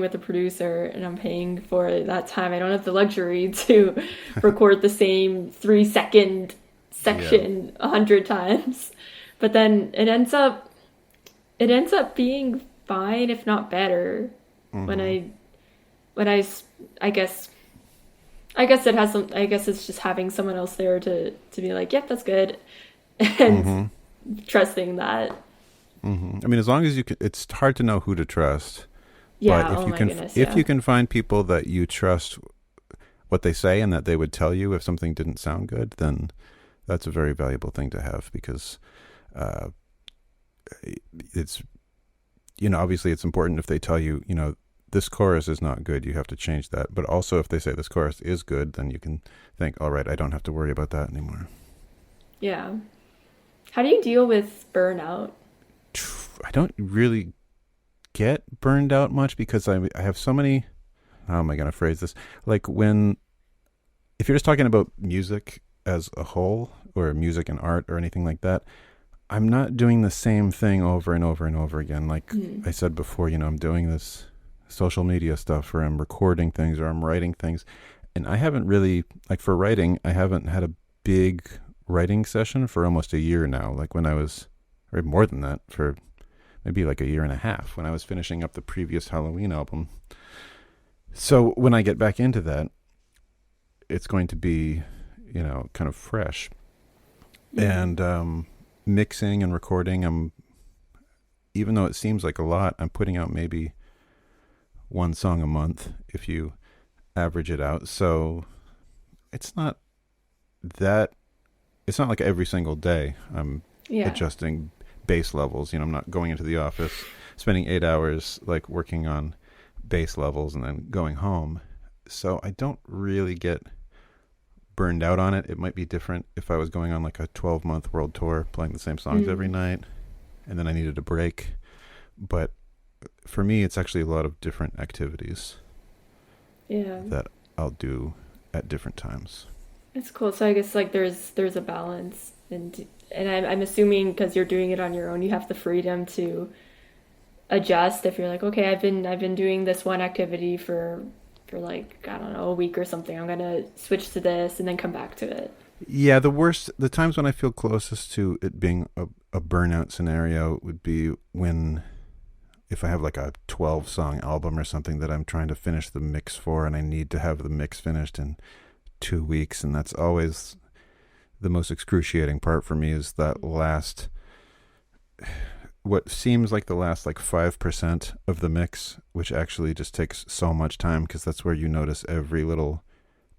with a producer and I'm paying for that time, I don't have the luxury to record the same 3-second section 100 times. But then it ends up being fine, if not better. When I guess it has some. I guess it's just having someone else there to be like, yep, that's good, and trusting that. I mean, as long as you can, it's hard to know who to trust. Yeah. But if you can find people that you trust what they say and that they would tell you if something didn't sound good, then that's a very valuable thing to have, because it's, obviously it's important if they tell you, this chorus is not good, you have to change that. But also if they say this chorus is good, then you can think, all right, I don't have to worry about that anymore. Yeah. How do you deal with burnout? I don't really get burned out much, because I have so many, how am I going to phrase this? Like if you're just talking about music as a whole, or music and art or anything like that, I'm not doing the same thing over and over and over again. Like I said before, I'm doing this social media stuff, or I'm recording things, or I'm writing things. And I haven't really, like for writing, I haven't had a big writing session for almost a year now. Like when I was, or more than that, for maybe like a year and a half, when I was finishing up the previous Halloween album. So when I get back into that, it's going to be kind of fresh. Mm. And mixing and recording, even though it seems like a lot, I'm putting out maybe one song a month if you average it out. So it's not that, it's not like every single day I'm Yeah. adjusting bass levels. I'm not going into the office, spending 8 hours like working on bass levels and then going home. So I don't really get burned out on it. It might be different if I was going on like a 12-month world tour, playing the same songs every Mm. night, and then I needed a break. But for me, it's actually a lot of different activities Yeah. that I'll do at different times. It's cool. So I guess like there's a balance, and I'm assuming because you're doing it on your own, you have the freedom to adjust if you're like, okay, I've been doing this one activity for like, I don't know, a week or something. I'm gonna switch to this and then come back to it. Yeah, the times when I feel closest to it being a burnout scenario would be when, if I have like a 12 song album or something that I'm trying to finish the mix for, and I need to have the mix finished in 2 weeks. And that's always the most excruciating part for me, is that last, what seems like the last like 5% of the mix, which actually just takes so much time, because that's where you notice every little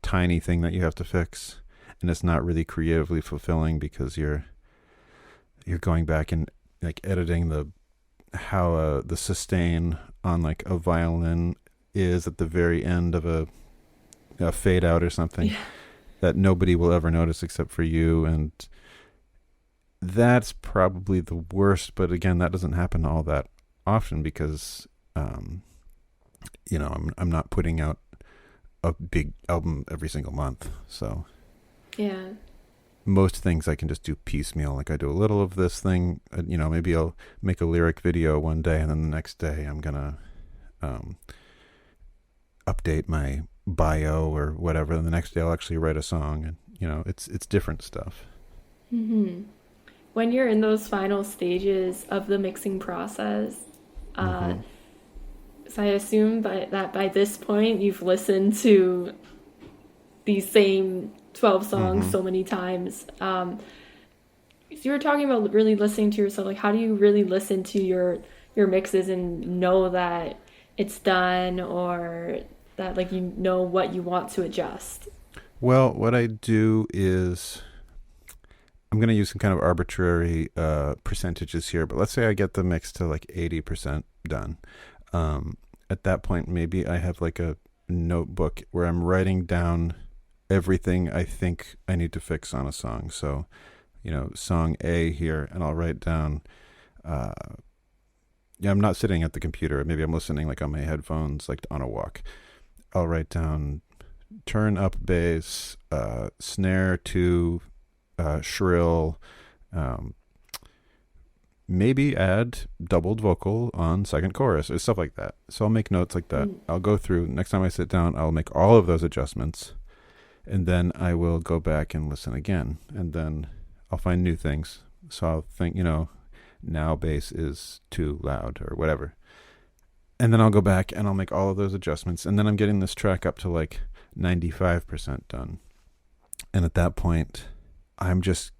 tiny thing that you have to fix. And it's not really creatively fulfilling, because you're going back and like editing how the sustain on like a violin is at the very end of a fade out or something Yeah. that nobody will ever notice except for you. And that's probably the worst. But again, that doesn't happen all that often, because I'm not putting out a big album every single month. So Yeah. most things I can just do piecemeal. Like I do a little of this thing, maybe I'll make a lyric video one day, and then the next day I'm gonna update my bio or whatever, and the next day I'll actually write a song. And it's different stuff. Hmm. When you're in those final stages of the mixing process, uh, hmm so I assume by this point you've listened to these same 12 songs hmm so many times. So you were talking about really listening to yourself. Like, how do you really listen to your mixes and know that it's done, or that like you know what you want to adjust? Well, what I do is I'm going to use some kind of arbitrary percentages here, but let's say I get the mix to like 80% done. At that point, maybe I have like a notebook where I'm writing down everything I think I need to fix on a song. So, song A here, and I'll write down. Uh, yeah, I'm not sitting at the computer. Maybe I'm listening like on my headphones, like on a walk. I'll write down turn up bass, snare to shrill, um, maybe add doubled vocal on second chorus or stuff like that. So I'll make notes like that. Mm. I'll go through, next time I sit down, I'll make all of those adjustments, and then I will go back and listen again, and then I'll find new things. So I'll think, now bass is too loud or whatever. And then I'll go back and I'll make all of those adjustments, and then I'm getting this track up to like 95% done. And at that point, I'm just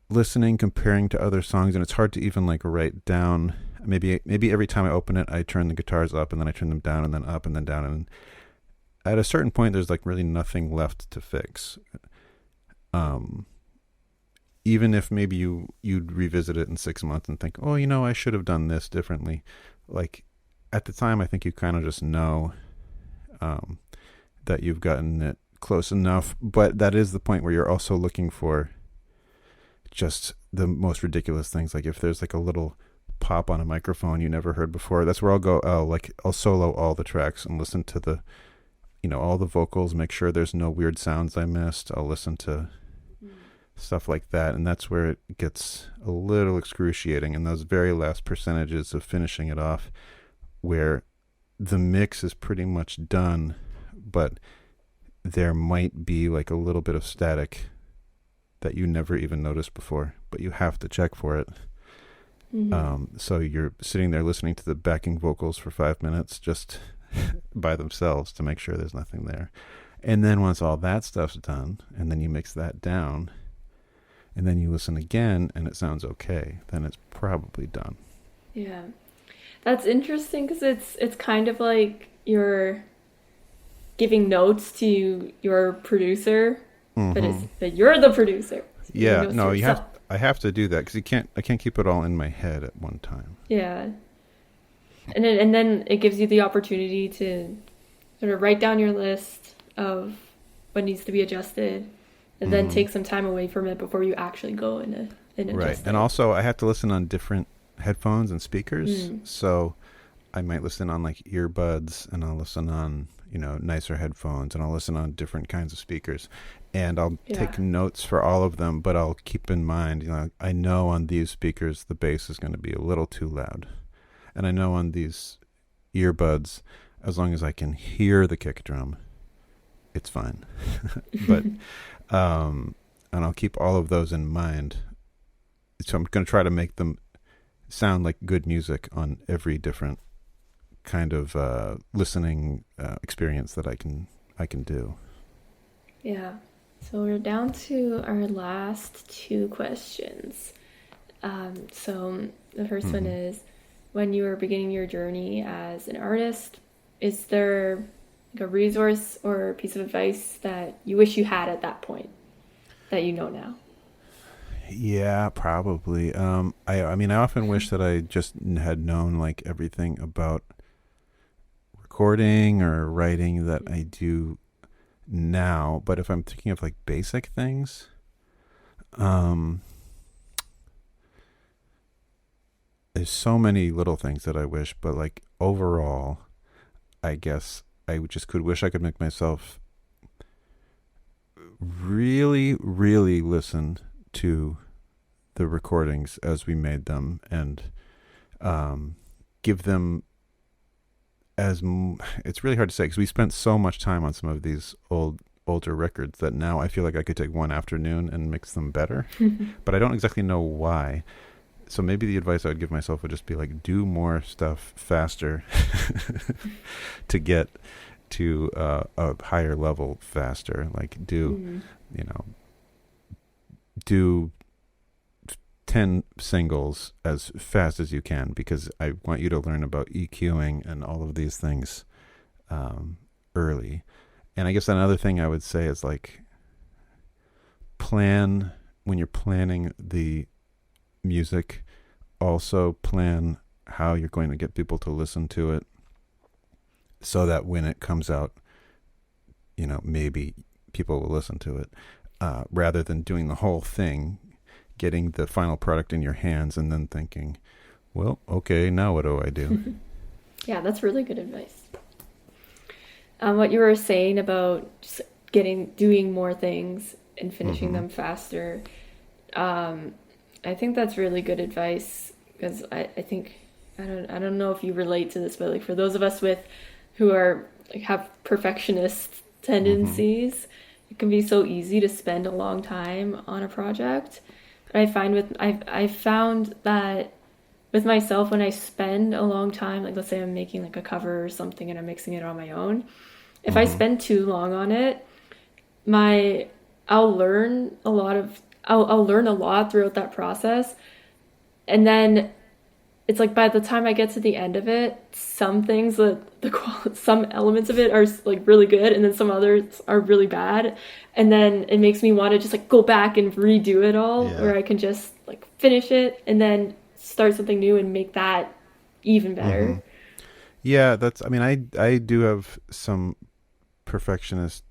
listening, comparing to other songs, and it's hard to even like write down. Maybe every time I open it, I turn the guitars up, and then I turn them down, and then up, and then down, and at a certain point, there's like really nothing left to fix. Even if maybe you'd revisit it in 6 months and think, oh, I should have done this differently. Like at the time, I think you kind of just know that you've gotten it close enough. But that is the point where you're also looking for just the most ridiculous things. Like if there's like a little pop on a microphone you never heard before, that's where I'll go. I'll solo all the tracks and listen to the, all the vocals, make sure there's no weird sounds I missed. I'll listen to stuff like that, and that's where it gets a little excruciating, in those very last percentages of finishing it off, where the mix is pretty much done, but there might be like a little bit of static that you never even noticed before, but you have to check for it. Mm-hmm. So you're sitting there listening to the backing vocals for 5 minutes just by themselves to make sure there's nothing there. And then once all that stuff's done, and then you mix that down, and then you listen again, and it sounds okay, then it's probably done. Yeah. That's interesting because it's kind of like you're giving notes to your producer, but you're the producer. So Yeah, no, I have to do that because I can't keep it all in my head at one time. Yeah. And then it gives you the opportunity to sort of write down your list of what needs to be adjusted, and then take some time away from it before you actually go and adjust Right. it. And also I have to listen on different headphones and speakers. So I might listen on like earbuds, and I'll listen on, nicer headphones, and I'll listen on different kinds of speakers, and I'll take notes for all of them, but I'll keep in mind, I know on these speakers the bass is going to be a little too loud. And I know on these earbuds, as long as I can hear the kick drum, it's fine. But and I'll keep all of those in mind. So I'm going to try to make them sound like good music on every different kind of listening experience that I can do. Yeah. So we're down to our last two questions. So the first one is, when you were beginning your journey as an artist, is there like a resource or a piece of advice that you wish you had at that point that you know now? Yeah, probably. I mean, I often wish that I just had known like everything about recording or writing that I do now. But if I'm thinking of like basic things, there's so many little things that I wish, but like overall, I guess I just wish I could make myself really, really listen to the recordings as we made them, and give them it's really hard to say because we spent so much time on some of these older records that now I feel like I could take one afternoon and mix them better, but I don't exactly know why. So maybe the advice I would give myself would just be like, do more stuff faster to get to a higher level faster. Like do 10 singles as fast as you can, because I want you to learn about EQing and all of these things early. And I guess another thing I would say is like, when you're planning the music, also plan how you're going to get people to listen to it, so that when it comes out, maybe people will listen to it, rather than doing the whole thing, getting the final product in your hands and then thinking, well, okay, now what do I do? Yeah, that's really good advice. What you were saying about just doing more things and finishing them faster, I think that's really good advice, because I think I don't know if you relate to this, but like for those of us who are like have perfectionist tendencies, it can be so easy to spend a long time on a project. But I found that with myself, when I spend a long time, like let's say I'm making like a cover or something and I'm mixing it on my own, if I spend too long on it, I'll learn a lot throughout that process. And then it's like by the time I get to the end of it, some things some elements of it are like really good, and then some others are really bad. And then it makes me want to just like go back and redo it all, where I can just like finish it and then start something new and make that even better. Yeah, I do have some perfectionist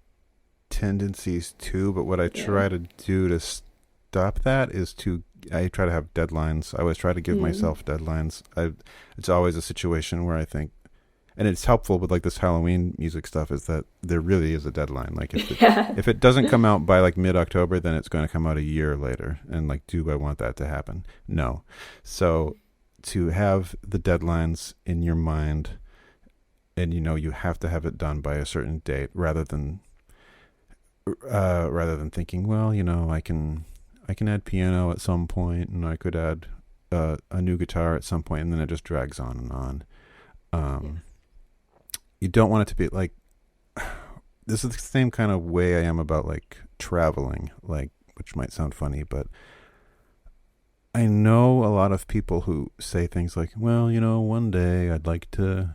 tendencies too, but what I try to do to stop that is I try to have deadlines. I always try to give myself deadlines. It's always a situation where I think, and it's helpful with like this Halloween music stuff, is that there really is a deadline. Like if it doesn't come out by like mid-October, then it's going to come out a year later. And like, do I want that to happen? No. So to have the deadlines in your mind, and you have to have it done by a certain date, rather than thinking, well, I can add piano at some point, and I could add a new guitar at some point, and then it just drags on and on. You don't want it to be like this is the same kind of way I am about like traveling, like, which might sound funny, but I know a lot of people who say things like, well, one day I'd like to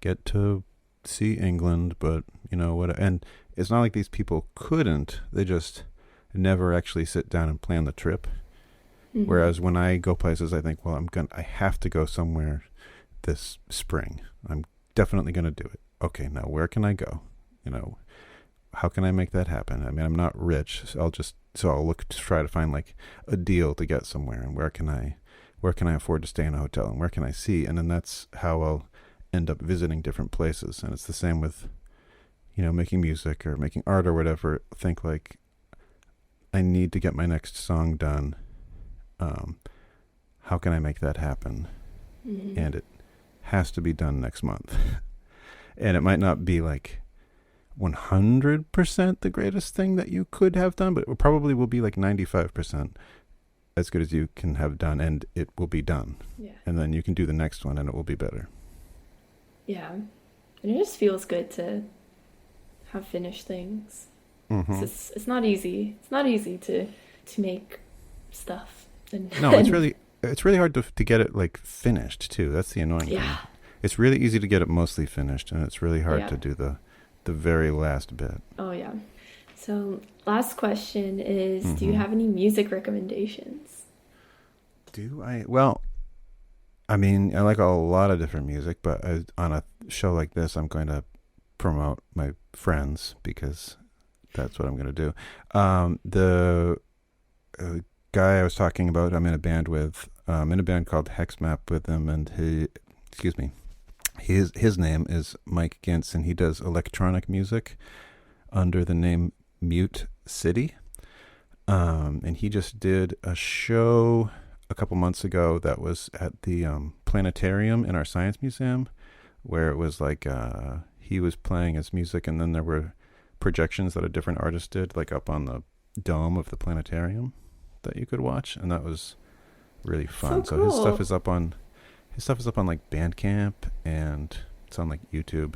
get to see England, but what, and it's not like these people couldn't, they just never actually sit down and plan the trip. Mm-hmm. Whereas when I go places, I think, well, I have to go somewhere this spring. I'm definitely going to do it. Okay, now where can I go? How can I make that happen? I mean, I'm not rich, so I'll look to try to find like a deal to get somewhere, and where can I afford to stay in a hotel, and where can I see? And then that's how I'll end up visiting different places. And it's the same with, making music or making art or whatever. Think like, I need to get my next song done. How can I make that happen? Mm-hmm. And it has to be done next month. And it might not be like 100% the greatest thing that you could have done, but it probably will be like 95% as good as you can have done, and it will be done. Yeah. And then you can do the next one and it will be better. Yeah. And it just feels good to have finished things. Mm-hmm. It's not easy. It's not easy to make stuff. No, it's really hard to get it like finished too. That's the annoying thing. It's really easy to get it mostly finished, and it's really hard to do the very last bit. Oh yeah. So last question is, do you have any music recommendations? Do I? Well, I mean, I like a lot of different music, but on a show like this, I'm going to promote my friends because that's what I'm going to do. The guy I was talking about, I'm in a band with, in a band called Hexmap with him, and his name is Mike Gintz, and he does electronic music under the name Mute City. And he just did a show a couple months ago that was at the planetarium in our science museum, where it was like he was playing his music, and then there were projections that a different artist did, like up on the dome of the planetarium that you could watch, and that was really fun. So cool. His stuff is up on like Bandcamp, and it's on like YouTube.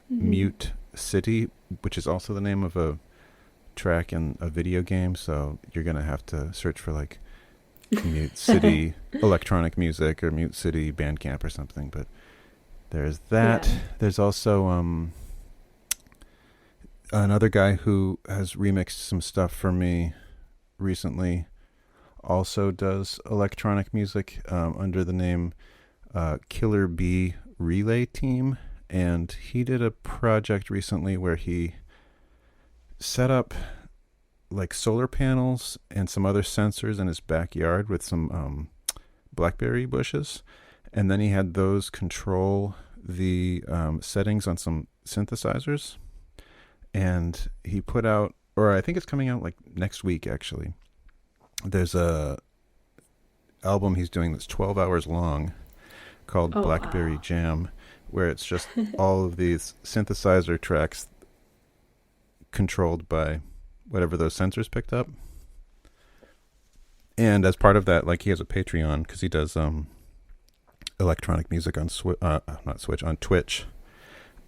Mute City, which is also the name of a track in a video game, so you're gonna have to search for like Mute City electronic music or Mute City Bandcamp or something. But there's that. Yeah. There's also another guy who has remixed some stuff for me recently, also does electronic music under the name Killer Bee Relay Team, and he did a project recently where he set up like solar panels and some other sensors in his backyard with some blackberry bushes, and then he had those control the settings on some synthesizers, and he put out, or I think it's coming out like next week actually, there's a album he's doing that's 12 hours long called Blackberry Jam, where it's just all of these synthesizer tracks controlled by whatever those sensors picked up. And as part of that, like, he has a Patreon because he does electronic music on on Twitch.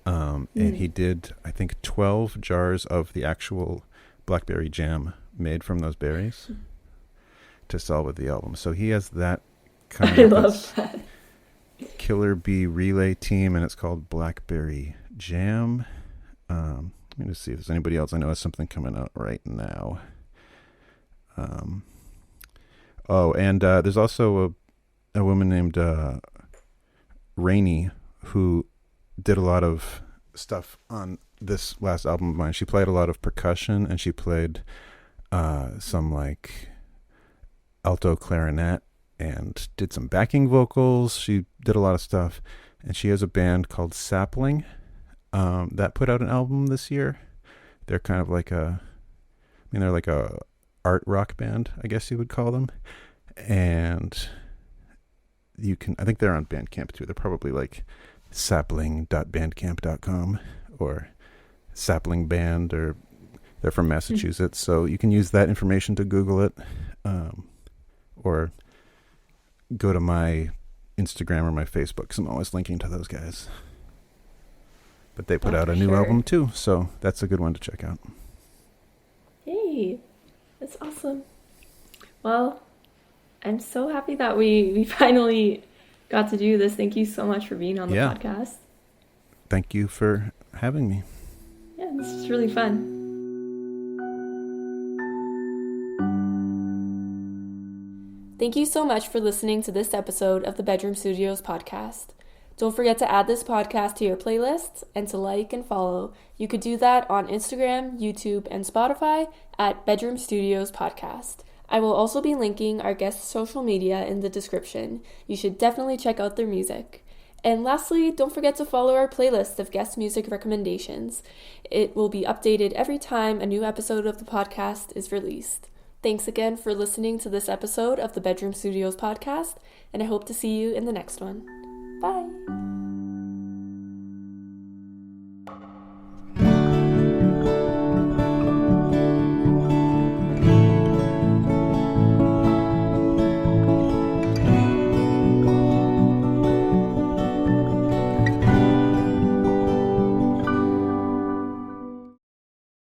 And he did, I think, 12 jars of the actual blackberry jam made from those berries to sell with the album. So he has that kind of love that. Killer Bee Relay Team, and it's called Blackberry Jam. Let me just see if there's anybody else I know has something coming out right now. And there's also a woman named Rainey who did a lot of stuff on this last album of mine. She played a lot of percussion, and she played some like alto clarinet and did some backing vocals. She did a lot of stuff, and she has a band called Sapling that put out an album this year. They're kind of like they're like a art rock band, I guess you would call them. And I think they're on Bandcamp too. They're probably like sapling.bandcamp.com or Sapling Band, or they're from Massachusetts. So you can use that information to Google it, or go to my Instagram or my Facebook, because I'm always linking to those guys. But they put Oh, out a for new sure. album too, so that's a good one to check out. Yay! That's awesome. Well, I'm so happy that we finally got to do this. Thank you so much for being on the Yeah. podcast. Thank you for having me. Yeah, this is really fun. Thank you so much for listening to this episode of the Bedroom Studios podcast. Don't forget to add this podcast to your playlists and to like and follow. You could do that on Instagram, YouTube, and Spotify at Bedroom Studios Podcast. I will also be linking our guests' social media in the description. You should definitely check out their music. And lastly, don't forget to follow our playlist of guest music recommendations. It will be updated every time a new episode of the podcast is released. Thanks again for listening to this episode of the Bedroom Studios podcast, and I hope to see you in the next one. Bye!